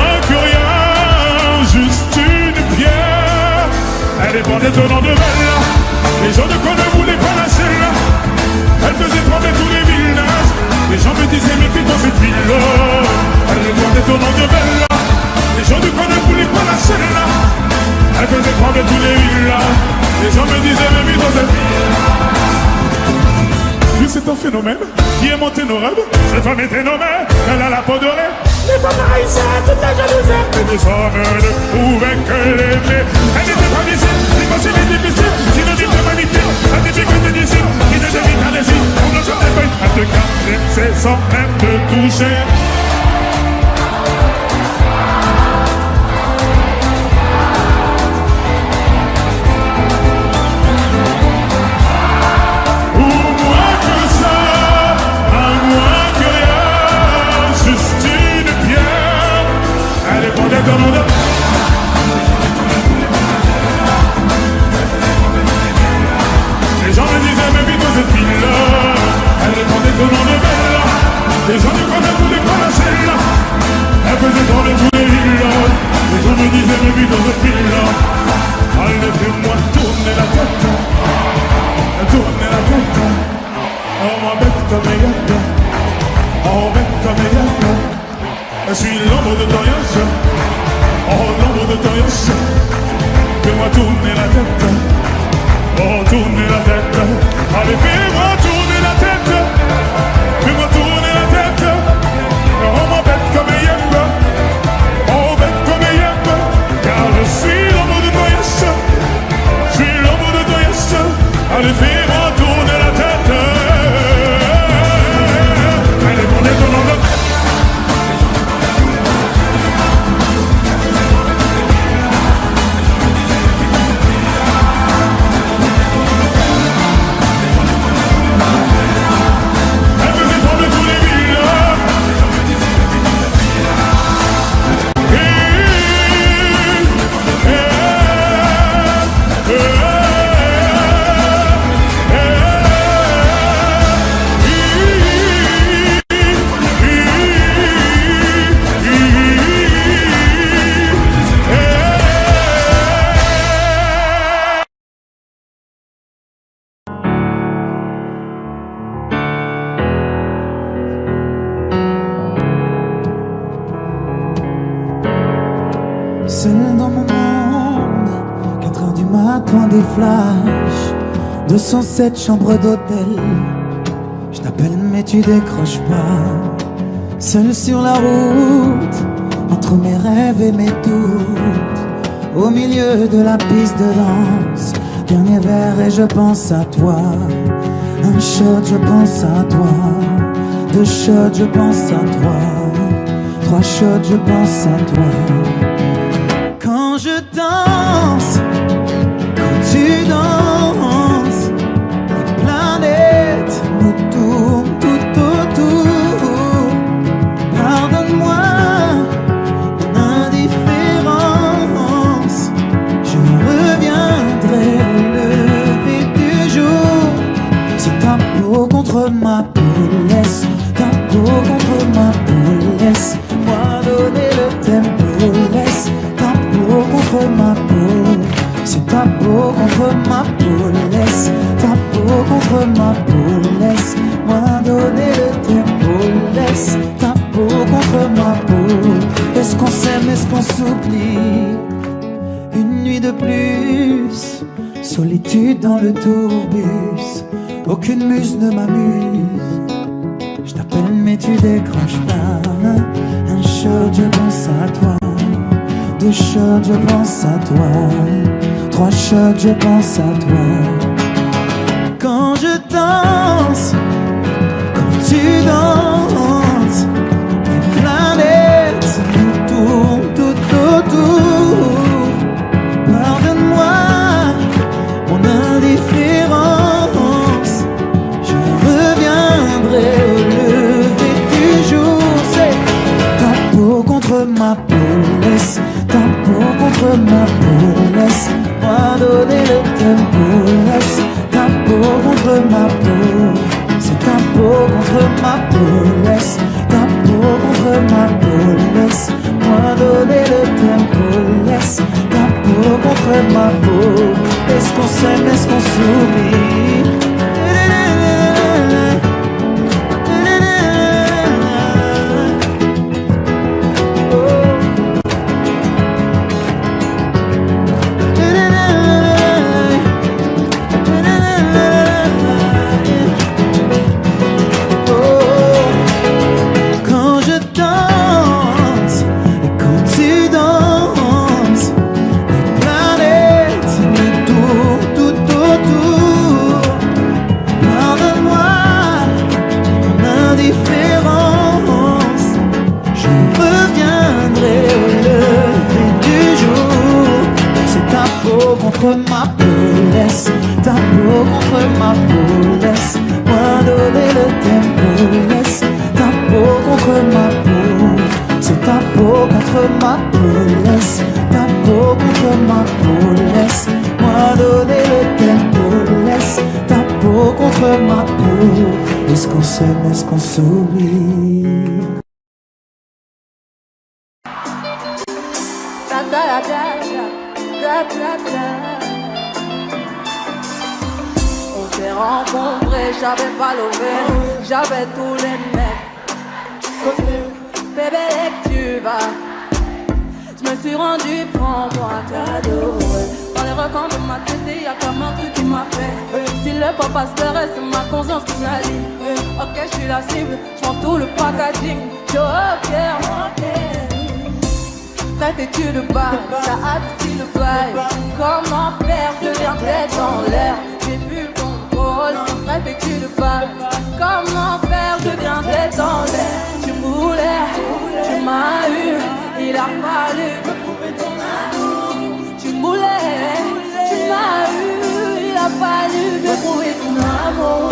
mettez nos mains, elle a la peau dorée. Les femmes haïtiennes, toute la jalousie. Et nous sommes ne pouvaient que l'aimer. Elle n'était pas difficile, c'est facile et difficile. Synonyme de magnifique, la difficulté d'ici, qui ne devine qu'à l'aisie. On ne chante pas à te caresser sans même te toucher. Les gens me disaient mais vite cette fille-là, elle répondait que l'on est belle. Les gens ne connaissent tous les celle-là, elle faisait dans tous les villes. Les gens me disaient mais vite cette fille-là, allez fais-moi tourner la tête, tourner la tête. Oh ma bête comme elle, oh bête comme elle. Je suis l'ombre de ton yas, oh l'ombre de ton yas. Fais-moi tourner la tête, oh tourner la tête. Allez fais-moi tourner la tête, fais-moi tourner la tête. Oh ma bête comme yep, oh bête comme yep. Car je suis l'ombre de ton yas, je suis l'ombre de ton yas. Allez fais-moi tourner la tête. Allez tourner ton ombre. Seul dans mon monde, 4 heures du matin, des flashs, 207 chambres d'hôtel. Je t'appelle mais tu décroches pas. Seul sur la route, entre mes rêves et mes doutes, au milieu de la piste de danse. Dernier verre et je pense à toi. Un shot, je pense à toi. 2 shots, je pense à toi. 3 shots, je pense à toi. Quand je danse, quand tu danses, les planètes nous tournent tout autour. Pardonne-moi mon indifférence, je reviendrai au lever du jour. C'est ta peau contre ma peau, laisse ta peau contre ma peau, laisse-moi donner le tempo, laisse contre ma peau, c'est ta peau contre ma peau, laisse ta peau contre ma peau, laisse-moi donner le tempo, laisse ta peau contre ma peau. Est-ce qu'on s'aime, est-ce qu'on s'oublie? Une nuit de plus, solitude dans le tourbus, aucune muse ne m'amuse. Je t'appelle mais tu décroches pas. Un shot, je pense à toi. 2 shots, je pense à toi. 3 shots, je pense à toi. Quand je danse, quand tu danses, les planètes nous tournent tout autour. Pardonne-moi mon indifférence, je reviendrai au lever du jour. C'est ta peau contre ma peau, laisse ta peau contre ma peau, laisse-moi donner le tempo, laisse ta peau contre ma peau, c'est ta peau contre ma peau, laisse ta peau contre ma peau, laisse-moi donner le tempo, laisse ta peau contre ma peau. Est-ce qu'on s'aime, est-ce qu'on s'oublie? contre ma peau, laisse ta peau contre ma peau, laisse-moi donner le tempo, laisse ta peau contre ma peau, c'est ta peau contre ma peau, laisse ta peau contre ma peau, laisse-moi donner le tempo, laisse ta peau contre ma peau, est-ce qu'on s'aime, est-ce qu'on s'oublie? On s'est rencontrés, j'avais pas levé, j'avais tous les mecs. Bébé, dès que tu vas, je me suis rendu, prends-moi un cadeau. Dans les recoins de ma tête, il y a comme un truc qui m'a fait. Si le papa se reste, c'est ma conscience qui me la lit. Ok, je suis la cible, je vends tout le packaging. Yo, ok. Ta têtu de base, ça a tout le bail. Comment faire, je viens tête en l'air. J'ai plus le contrôle, ta têtu de base. Comment faire, je viens tête en l'air. Tu moulais, tu m'as eu, il a fallu me prouver ton amour. Tu moulais, tu m'as eu, il a fallu me prouver ton amour.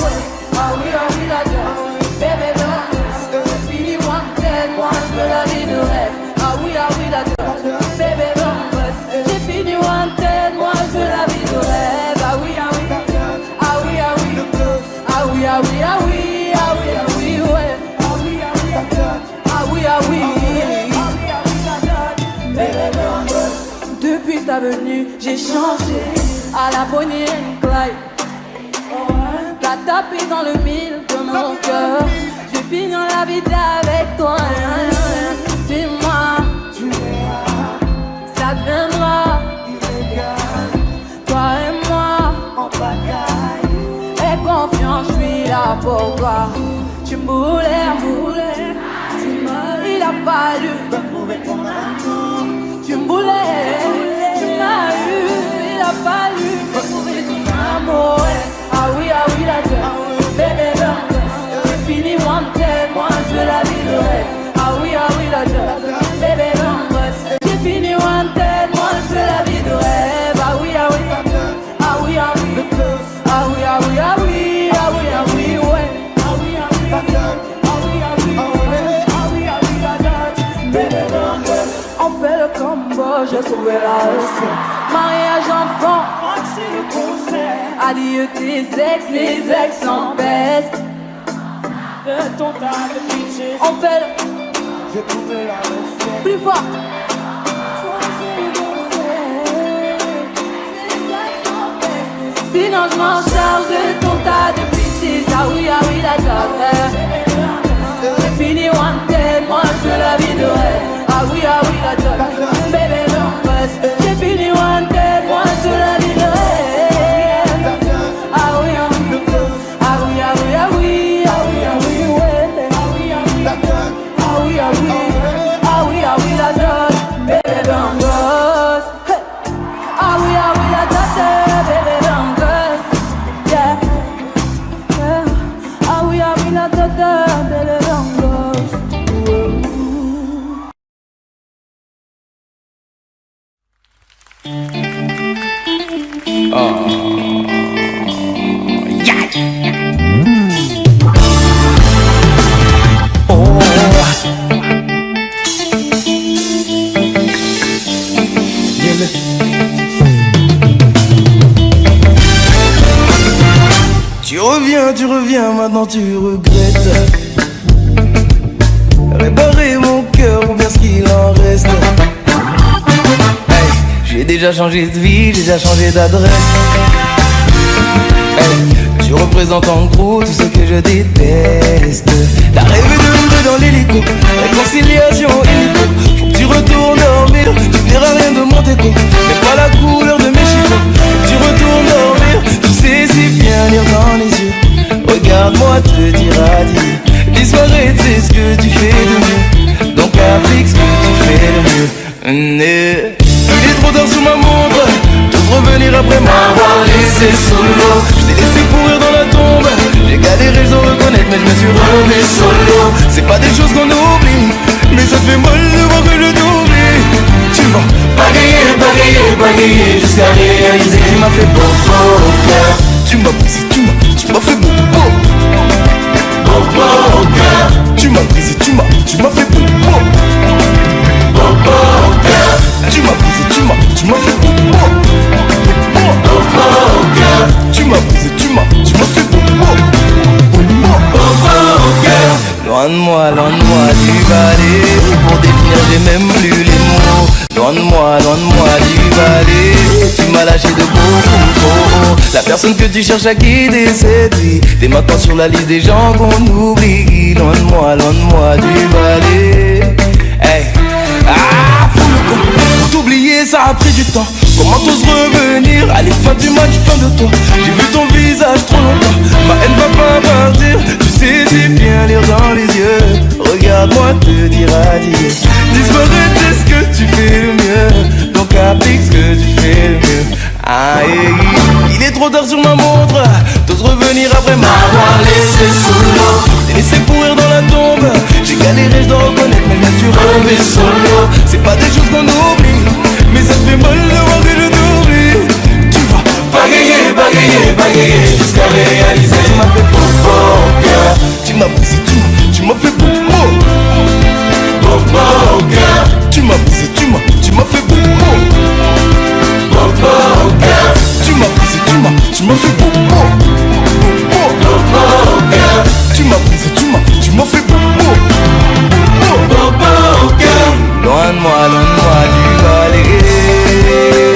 Ah oui, la gueule, bébé, non, fini wanted, moi je veux la vie de rêve. Ah oui, la gueule, bébé, non, j'ai fini wanted, moi je veux la vie de rêve. Ah oui, ah oui, ah oui, ah oui, ah oui, ah oui, ah oui, ah oui, ah oui, ouais. Ah oui, ah oui, ah oui, bébé, non. Depuis ta venue, j'ai changé à la Bonnie and Clyde. T'as tapé dans le mille de mon cœur. Je vais finir la vie avec toi. Dis-moi, tu verras, ça deviendra illégal. Toi et moi, en bataille. Aie confiance, je suis là pour toi. Tu me voulais, il a fallu me prouver ton amour. Tu me voulais, tu m'as eu, il a fallu me prouver ton amour. Ah oui, la gueule, bébé, j'ai fini wanted, moi je veux la vie de rêve. Ah oui, la gueule, bébé, j'ai fini wanted, moi je veux la vie de rêve. Ah oui, ah oui, ah oui, ah oui, ah oui, ah oui, ah oui, ah oui, ah oui, ouais. Ah oui, ah oui, ah oui, ah oui, ah oui, ah oui, la gueule, bébé, on fait le combo, j'ai trouvé la recette. Mariage enfant, c'est le concert. Adieu tes ex, les ex en peste. De ton tas de pitches, on fait le... J'ai trouvé la recette. Plus fort. Sinon je m'en charge de ton tas de pitches. Ah oui, la gueule. J'ai fini wanted, moi je veux la vie de rêve. Ah oui, la gueule. Bébé, non, j'ai fini wanted, moi je veux la vie de rêve. Ah oui, ah oui, ah oui, ah oui, ah oui, ah oui, ouais. Ah oui, la gueule. Ah oui, ah oui, la gueule. Bébé, bangos. Ah oui, la gueule, bébé, bangos. Yeah. Ah oui, la gueule, bébé, bangos. Tu reviens, maintenant tu regrettes. Réparer mon cœur ou bien ce qu'il en reste. Hey, j'ai déjà changé de vie, j'ai déjà changé d'adresse. Hey, tu représentes en gros tout ce que je déteste. T'as rêvé de nous dans l'hélico, réconciliation illico. Faut que tu retournes dormir, tu verras rien de mon déco. Mais pas la couleur de mes chicots. Faut que tu retournes dormir, tu sais si bien lire dans les yeux. Regarde-moi te dire adieu. 10 soirées, tu sais ce que tu fais de mieux. Donc applique ce que tu fais de mieux. Il est trop tard sous ma montre, tous revenir après m'avoir laissé solo. Je t'ai laissé pourrir dans la tombe. J'ai galéré sans reconnaître, mais je me suis relevé solo. C'est pas des choses qu'on oublie, mais ça te fait mal de voir que je t'oublie. Tu vas bagayer, bagayer, bagayer jusqu'à réaliser fait bobo au cœur. Tu m'as brisé, tu m'as fait bobo. Bobo au cœur. Tu m'as brisé, tu m'as fait bobo. Bobo au cœur. Tu m'as brisé, tu m'as fait bobo. Bobo au cœur. Tu m'as brisé, tu m'as fait bobo. Bobo au cœur. Loin de moi du balai. Pour définir j'ai même plus les mots. Loin de moi du balai. Tu m'as lâché de beaucoup. La personne que tu cherches à quitter c'est lui. T'es maintenant sur la liste des gens qu'on oublie. Loin de moi du balai. Hey. Ah, fous le camp. Pour t'oublier ça a pris du temps. Comment t'oses revenir? Allez, fin du match, fin de toi. J'ai vu ton visage trop longtemps. Ma haine va pas partir. Tu sais si bien lire dans les yeux. Regarde-moi te dire adieu. Disparaître c'est ce que tu fais le mieux. Donc applique ce que tu fais le mieux. Aïe, il est trop tard sur ma montre. T'oses revenir après m'avoir laissé sous l'eau. T'es laissé pourrir dans la tombe. J'ai galéré, je dois reconnaître, mais je me suis relevé solo. C'est pas des choses qu'on oublie, mais ça te fait mal de voir que je t'oublie. Tu vas bagayer jusqu'à réaliser. Tu m'as fait bobo au cœur. Tu m'as brisé, tu m'as fait bobo. Bobo au cœur. Tu m'as brisé, tu m'as fait bobo. Bobo au cœur. Tu m'as brisé, tu m'as fait bobo. Bobo au cœur. Tu m'as brisé, tu m'as fait bobo. Bobo au cœur. Loin de moi du balai.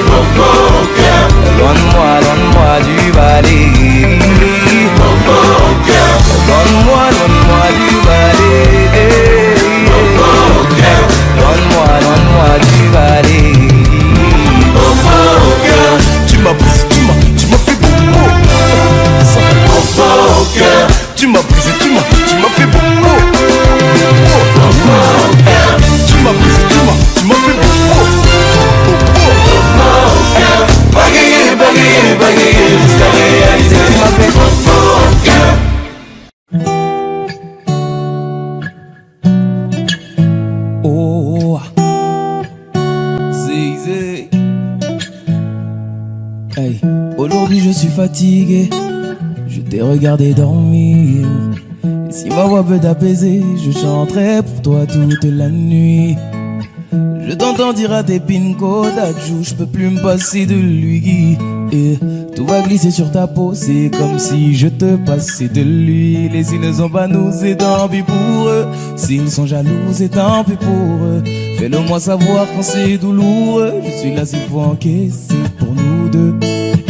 Bobo au cœur. Loin de moi du balai. Bobo au cœur. Loin de moi du balai. Bobo au cœur. Loin de moi du balai. Bobo au cœur. Tu m'as brisé, tu m'as fait bobo. Ça fait bobo au cœur. Tu m'as brisé, tu m'as fait bobo. Bobo au cœur. Tu m'as brisé, tu m'as fait bobo. Bobo au cœur. Bagayer jusqu'à réaliser. Tu m'as fait bobo au cœur. Oh, zé. Hey, aujourd'hui je suis fatigué. Je t'ai regardé dormir. Et si ma voix peut t'apaiser, je chanterai pour toi toute la nuit. Je t'entends dire à tes pinko d'adjou, je peux plus me passer de lui. Et tout va glisser sur ta peau, c'est comme si je te passais de l'huile. Et s'ils ne sont pas nous, c'est tant pis pour eux. S'ils sont jaloux, c'est tant pis pour eux. Fais-le moi savoir quand c'est douloureux. Je suis là s'il faut encaisser pour nous deux.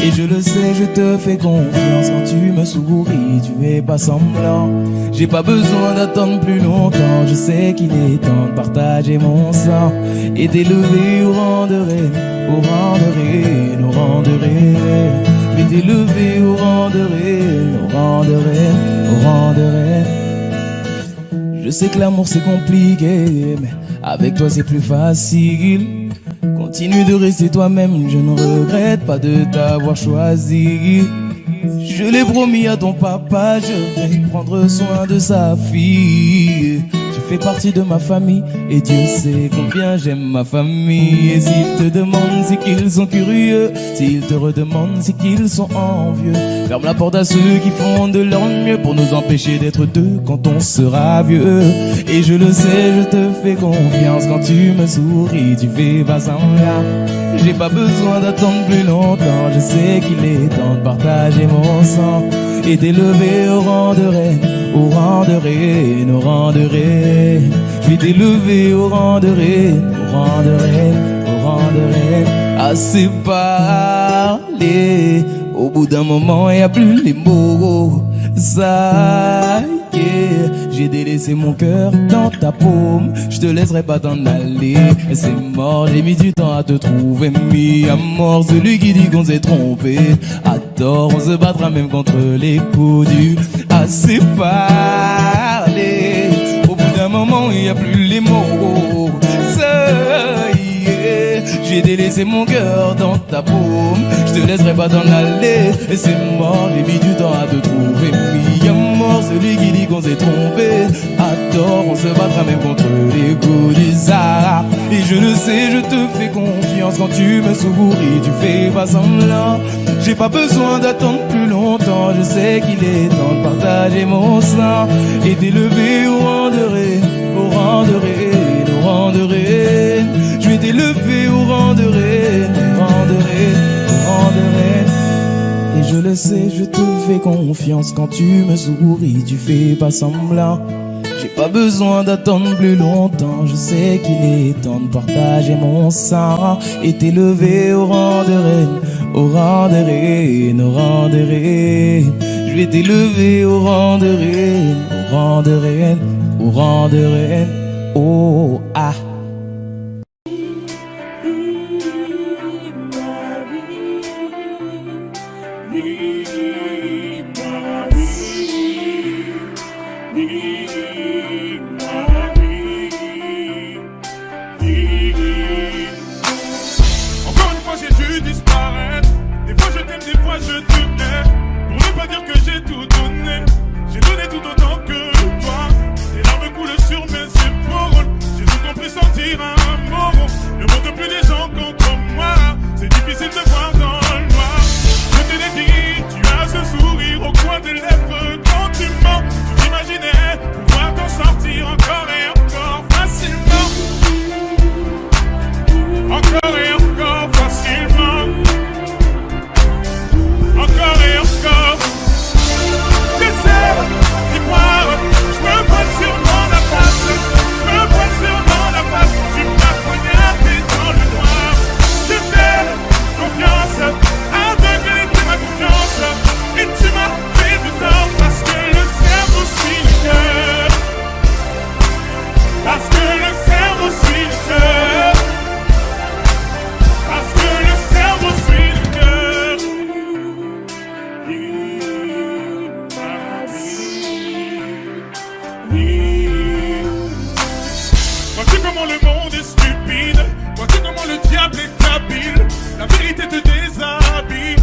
Et je le sais, je te fais confiance. Quand tu me souris, tu es pas semblant. J'ai pas besoin d'attendre plus longtemps. Je sais qu'il est temps de partager mon sang et d'élever au rang de reine, au rang de reine, au rang de reine. Et d'élever au rang de reine, au rang de reine, au rang de reine. Je sais que l'amour c'est compliqué, mais avec toi c'est plus facile. Continue de rester toi-même, je ne regrette pas de t'avoir choisi. Je l'ai promis à ton papa, je vais prendre soin de sa fille. Tu fais partie de ma famille et Dieu sait combien j'aime ma famille. Et s'ils te demandent, c'est qu'ils sont curieux. S'ils te redemandent, c'est qu'ils sont envieux. Ferme la porte à ceux qui font de leur mieux pour nous empêcher d'être deux quand on sera vieux. Et je le sais, je te fais confiance. Quand tu me souris, tu fais pas semblant. J'ai pas besoin d'attendre plus longtemps. Je sais qu'il est temps de partager mon sang et d'élever au rang de reine, au rang de reine, au rang de reine. Je vais t'élever au rang de reine, au rang de reine, au rang de reine. Assez parlé, au bout d'un moment y a plus les mots. Ça y est, j'ai délaissé mon cœur dans ta paume. Je te laisserai pas t'en aller. C'est mort, j'ai mis du temps à te trouver. Mis à mort celui qui dit qu'on s'est trompé. À tort, on se battra même contre les coups du assez parlé. Au bout d'un moment, il n'y a plus les mots. Ça y est, j'ai délaissé mon cœur dans ta paume. Je te laisserai pas t'en aller. Et c'est mort, j'ai mis du temps à te trouver. Mis à mort celui qui dit qu'on s'est trompé. À tort, on se battra même contre les coups du Sahara. Et je le sais, je te fais confiance. Quand tu me souris, tu fais pas semblant. J'ai pas besoin d'attendre plus longtemps. Je sais qu'il est temps de partager mon sein et d'élever au rang de reine, au rang de reine, au rang de reine. Je vais t'élever au rang de reine, au rang de reine, au rang de reine. Et je le sais, je te fais confiance. Quand tu me souris, tu fais pas semblant. J'ai pas besoin d'attendre plus longtemps. Je sais qu'il est temps de partager mon sang et t'élever au rang de reine, au rang de reine, au rang de reine. Je vais t'élever au rang de reine, au rang de reine, au rang de reine. Oh ah. Encore une fois j'ai dû disparaître. Des fois je t'aime, des fois je te hais. Pour ne pas dire que j'ai tout donné. J'ai donné tout autant que toi. Tes larmes coulent sur mes épaules. J'ai tout compris sentir un mot. Ne montre plus les gens contre moi. C'est difficile de voir dans le noir. Je te l'ai dit, tu as ce sourire au coin des lèvres quand tu mens. Tu t'imaginais pouvoir t'en sortir encore et encore facilement. Encore et encore facilement. Encore et encore. J'essaie d'y croire. Je me voile sûrement la face. Je me voile sûrement la face. Tu m'as poignardé dans le noir. Je fais confiance. Aveuglé de ma confiance. Et tu m'as fait du tort. Parce que le cerveau suit le cœur. Parce que le cerveau suit le cœur. Parce que le cerveau suit le cœur. Vois-tu comment le monde est stupide? Vois-tu comment le diable est habile? La vérité te déshabille.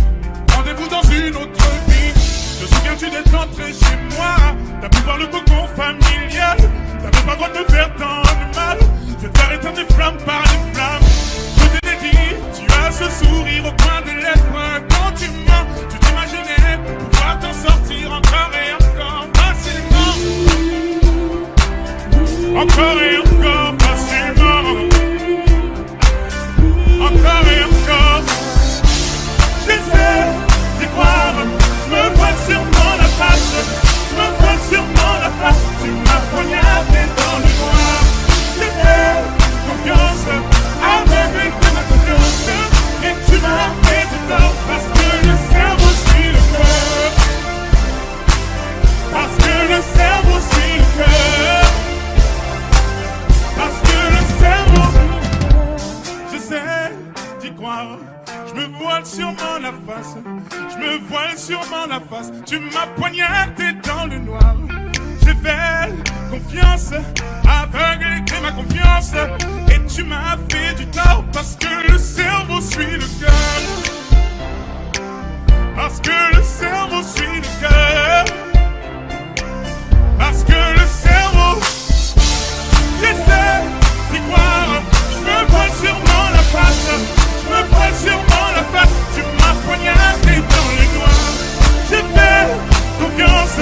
Rendez-vous dans une autre vie. Te souviens-tu d'être entré chez moi? T'as pu voir le cocon familial. T'avais pas le droit de me faire tant de mal. Je vais te faire éteindre des flammes par les flammes. Je te l'ai dit, tu as ce sourire au coin des lèvres quand tu mens. Tu t'imaginais pouvoir t'en sortir encore et encore facilement. Encore et encore facilement. Encore et encore. J'essaie d'y croire. Je me voile sûrement la face. Je me voile sûrement la face. Tu m'as poignardé dans le noir. J'ai fait confiance. Aveuglé de ma confiance. Et tu m'as fait du tort. Parce que le cerveau suit le cœur. Parce que le cerveau suit le cœur. Parce que le cerveau. J'essaie d'y croire. Je me voile sûrement la face. Je me voile sûrement la face. Tu m'as poignardé dans le noir. J'ai fait confiance. Aveuglé de ma confiance. Et tu m'as fait du tort. Parce que le cerveau suit le cœur. Parce que le cerveau suit le cœur. Parce que le cerveau. J'essaie d'y croire. Je me voile sûrement la face. Je me voile sûrement la face. Tu m'as poignardé dans les noir. J'ai fait confiance.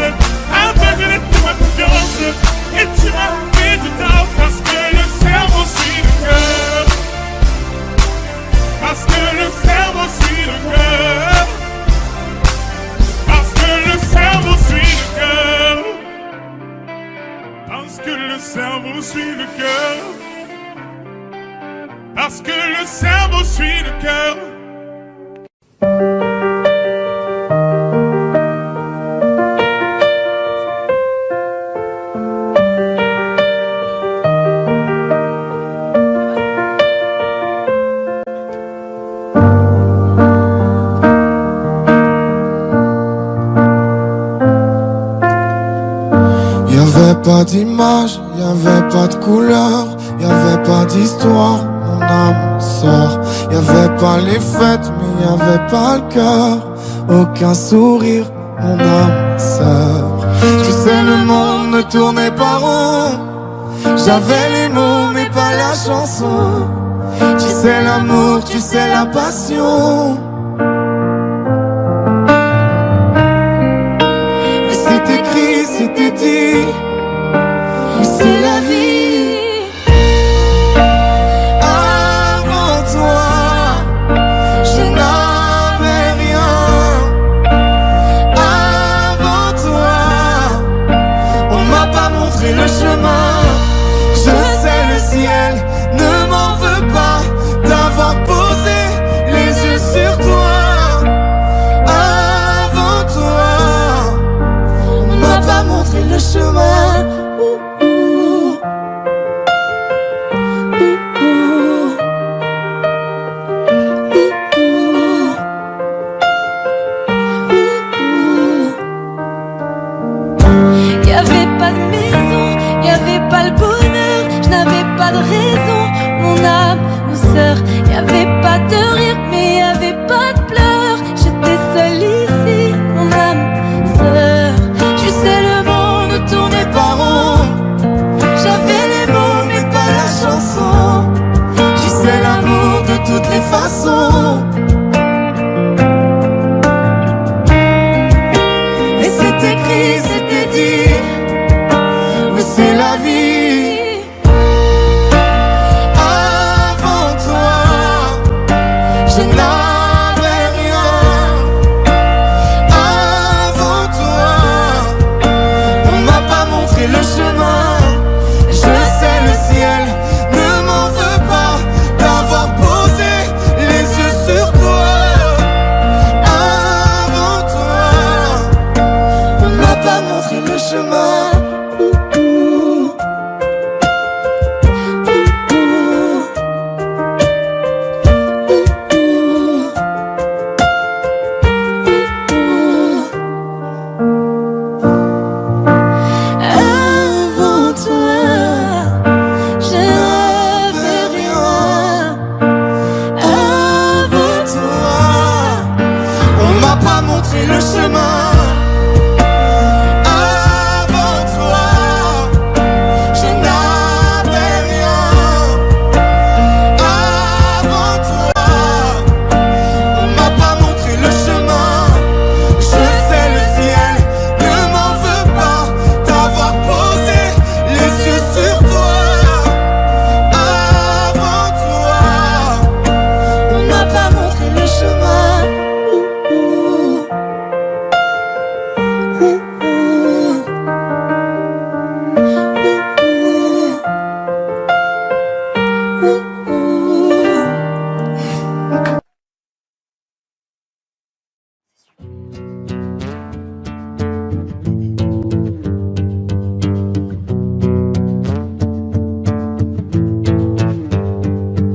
Aveuglé de ma confiance. Et tu m'as fait du tort. Parce que le cerveau suit le cœur. Parce que le cerveau suit le cœur. Parce que le cerveau suit le cœur. Parce que le cerveau suit le cœur. Parce que le cerveau suit le cœur. Y'avait pas d'image, y'avait pas de couleur, y'avait pas d'histoire, mon âme sort. Y'avait pas les fêtes, mais y'avait pas le cœur. Aucun sourire, mon âme sœur. Je sais le monde ne tournait pas rond. J'avais les mots mais pas pas la chanson. Tu sais l'amour, tu sais la passion. Mais c'est écrit, c'était dit, mais c'est la vie. Avant toi, je n'avais rien. Avant toi, on m'a pas montré le chemin. Je sais le ciel ne m'en veut pas d'avoir posé les yeux sur toi. Avant toi, on m'a pas montré le chemin. Y'avait pas de maison, y'avait pas le bonheur, je n'avais pas de raison, mon âme, mon sœur. Y'avait pas de rire, mais y'avait pas de pleurs. J'étais seule ici, mon âme, sœur. Tu sais le monde tournait pas rond. J'avais les mots mais pas la chanson. Tu sais l'amour de toutes les façons. Mais c'est écrit, c'était dit, mais c'est la vie. Avant toi, je n'avais rien. Avant toi, on m'a pas montré le chemin. Je sais le ciel ne m'en veut pas d'avoir posé les yeux sur toi. Avant toi, on m'a pas montré le chemin. Avant toi, je n'avais rien. Avant toi, on m'a pas montré le chemin. Avant toi, je n'avais rien. Avant toi, on m'a pas montré le chemin. Je sais le ciel ne m'en veut pas d'avoir posé les yeux sur toi. Avant toi, on m'a pas montré le chemin.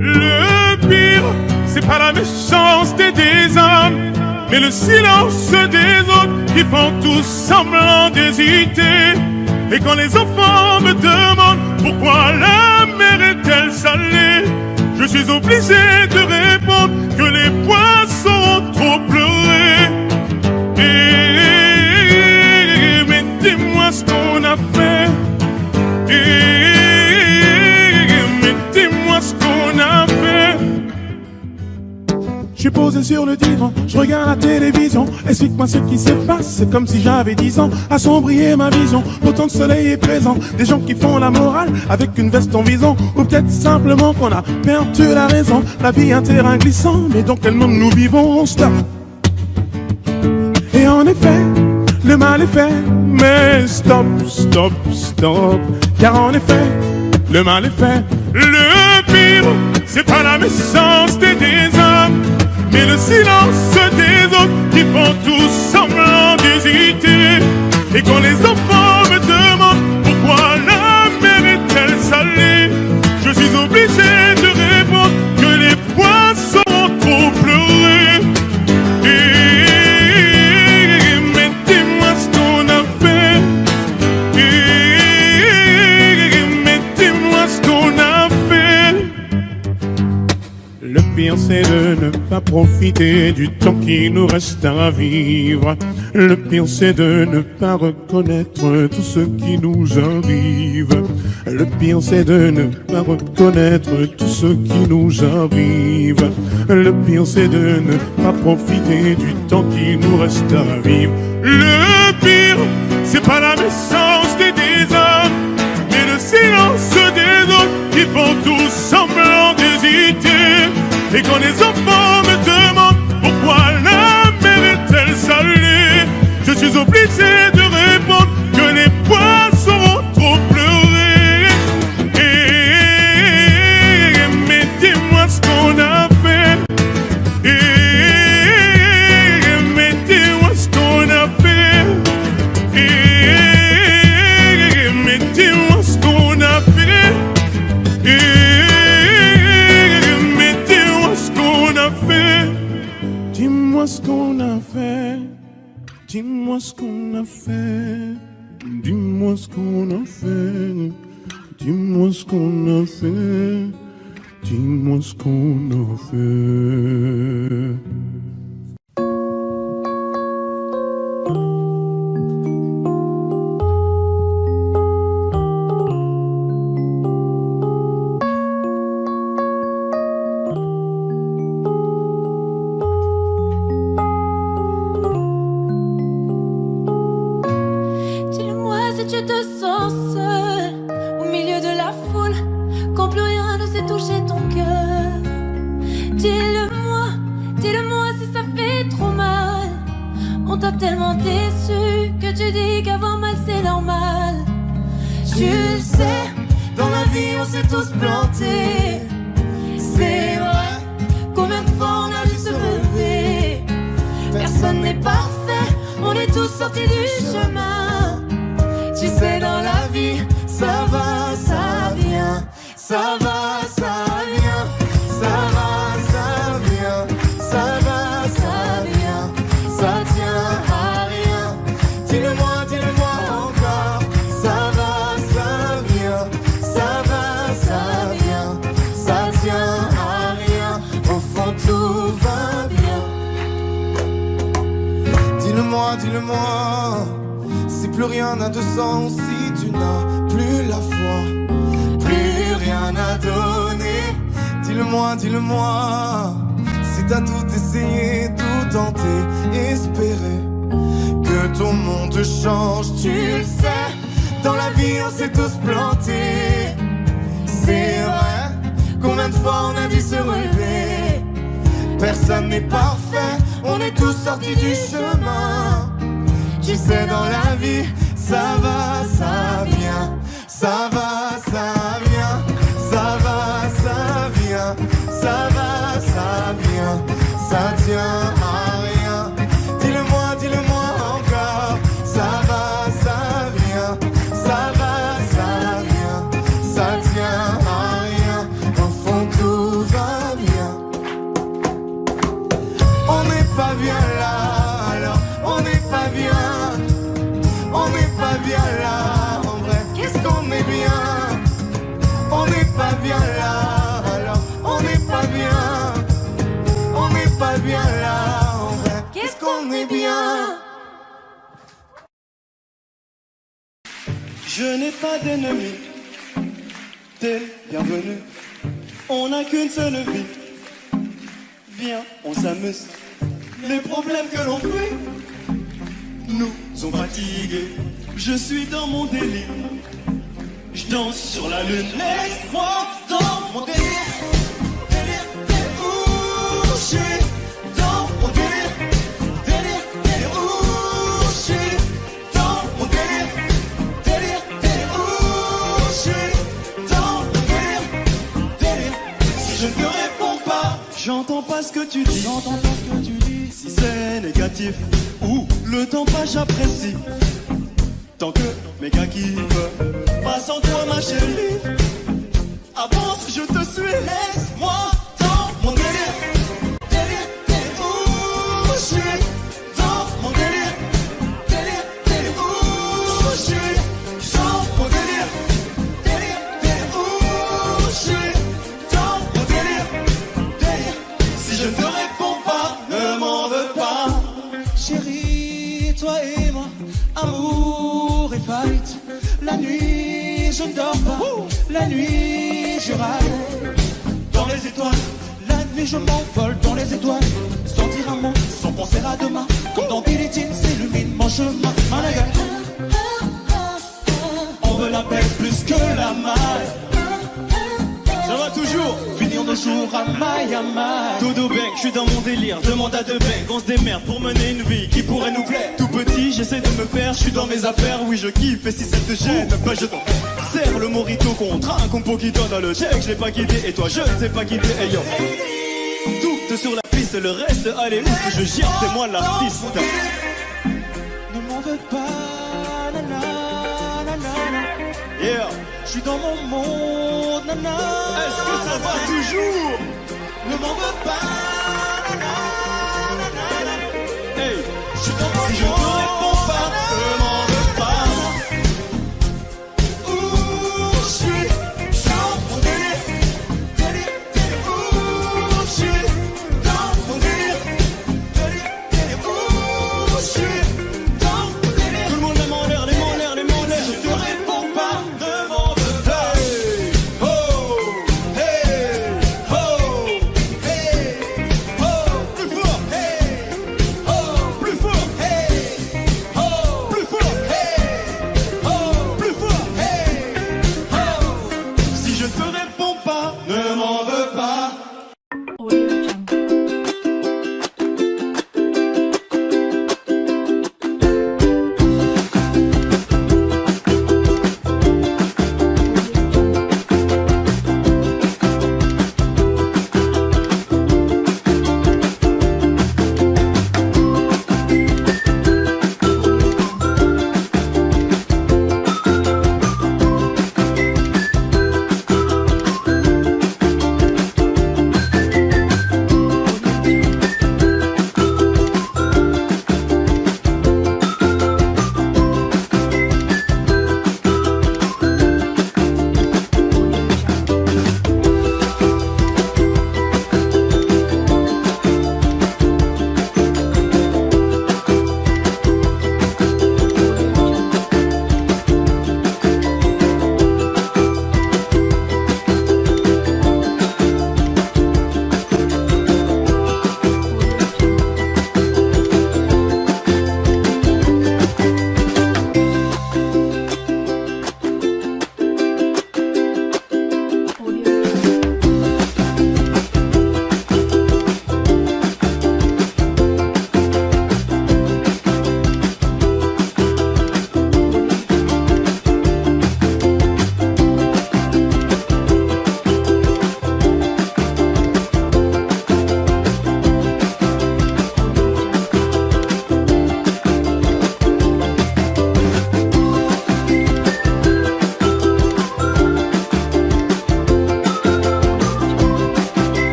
Le pire, c'est pas la méchanceté des hommes, mais le silence des autres qui font tous semblant d'hésiter. Et quand les enfants me demandent pourquoi la mer est-elle salée, je suis obligé de répondre que les poissons ont trop pleuré. Et mais dis-moi ce qu'on a fait. Mais dis-moi ce qu'on a fait. Je suis posé sur le divan, je regarde la télévision. Explique-moi ce qui se passe, c'est comme si j'avais 10 ans. Assombrir ma vision, autant de soleil est présent. Des gens qui font la morale avec une veste en vison. Ou peut-être simplement qu'on a perdu la raison. La vie est un terrain glissant, mais dans quel monde nous vivons? Stop. Et en effet, le mal est fait. Mais stop, stop, stop. Car en effet, le mal est fait. Le pire, c'est pas la méchanceté des hommes, mais le silence des autres qui font tous semblant d'hésiter. Et quand les enfants me demandent pourquoi la mer est-elle salée, je suis obligé de répondre que les poissons ont trop pleuré. Mais dis-moi ce qu'on a fait. Mais dis-moi ce qu'on a fait. Le pire c'est de ne pas profiter du temps qui nous reste à vivre. Le pire c'est de ne pas reconnaître tout ce qui nous arrive. Le pire c'est de ne pas reconnaître tout ce qui nous arrive. Le pire c'est de ne pas profiter du temps qui nous reste à vivre. Le pire c'est pas la naissance des hommes, mais le silence des autres qui font tous semblant d'hésiter. Et quand les enfants me demandent pourquoi la mer est-elle salée, je suis obligé de répondre que les poissons ont trop pleuré. Mais dis-moi ce qu'on a fait. Mais dis-moi ce qu'on a fait. Mais dis-moi ce qu'on a fait. Mais dis-moi ce qu'on a fait. Dis-moi ce qu'on a fait. Dis-moi ce qu'on a fait. Dis-moi ce qu'on a fait. Dis-moi ce qu'on a fait. Dis-moi ce qu'on a fait. Dis-le-moi si tu te sens seul au milieu de la foule, quand plus rien ne sait toucher ton cœur. Dis-le-moi, dis-le-moi si ça fait trop mal. On t'a tellement déçu que tu dis qu'avoir mal c'est normal. Tu le sais, dans la vie on s'est tous plantés. C'est vrai, combien de fois on a dû se relever. Personne n'est parfait, on est tous sortis du chemin. Tu sais, dans la vie, ça va, ça vient. Ça va, ça vient. Ça va, ça vient. Ça va, ça vient. Ça tient à rien. Dis-le-moi encore. Ça va, ça vient. Ça va, ça vient. Ça tient à rien. Au fond, tout va bien. Dis-le-moi. Si plus rien n'a de sens, si tu n'as plus la foi, plus rien à donner. Dis-le-moi. Si t'as tout essayé, tout tenté, espérer que ton monde change. Tu le sais, dans la vie on s'est tous plantés. C'est vrai, combien de fois on a dû se relever. Personne n'est parfait, on est tous sortis du chemin. Tu sais, dans la vie, ça va, ça vient. Ça va, ça vient. Ça va, ça vient. Ça va, ça vient. Ça tient à rien. Dis-le-moi encore. Ça va, ça vient. Ça va, ça vient. Ça tient à rien. Au fond, tout va bien. On n'est pas bien là, alors on n'est pas bien. On n'est pas bien là, en vrai, qu'est-ce qu'on est bien. On n'est pas bien là, alors on n'est pas bien. On n'est pas bien là, en vrai, qu'est-ce qu'on est bien. Je n'ai pas d'ennemis, t'es bienvenue. On n'a qu'une seule vie. Viens, on s'amuse. Les problèmes que l'on fuit nous ont fatigués. Je suis dans mon délire. Je danse sur la lune. Laisse-moi dans mon délire. Où je suis dans mon délire. Où je suis dans mon délire. Où je suis dans mon délire. Si je ne te réponds pas, j'entends pas ce que tu dis. Si c'est négatif ou le temps passe, j'apprécie. Tant que mes gars kiffent, pas sans toi ma chérie. Avance, je te suis. Laisse-moi dans mon délire. Où je suis dans mon délire. Où je suis dans mon délire. Où je suis dans mon délire. Si je ne te réponds pas, ne m'en veux pas. Chérie, toi night. La nuit, je ne dors pas. La nuit, je râle dans les étoiles. La nuit, je m'envole dans les étoiles. Sans dire un mot, sans penser à demain. Comme dans Billie Jean, s'illumine mon chemin. Malaga. On veut la paix plus que la maille. Ça va toujours, finir nos jours à maille à maille. Dodo Bang, je suis dans mon délire, demande à deux Bang. On se démerde pour mener une vie qui pourrait nous plaire. Tout petit, j'essaie de me faire, je suis dans mes affaires. Oui, je kiffe, et si ça te gêne, bah je t'en serre le morito contre un compo qui donne le chèque. Je l'ai pas guidé, et toi je ne sais pas guider, hey yo. Doute sur la piste, le reste, allez, où que je gère, c'est moi l'artiste. Ne m'en veux pas, nana, nana. Yeah. Je suis dans mon monde, nana. Est-ce que ça va toujours? Ne m'en veux pas, nana, nana. Hey, je suis dans mon si je te réponds pas, ne m'en veux pas. Où je suis dans mon délire, délire, délire. Où je suis dans mon délire, délire, délire. Où je suis dans mon délire. Tout le monde les mains en l'air, les mains en l'air, les mains en l'air. Je te réponds pas, ne m'en veux pas.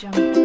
Jungle.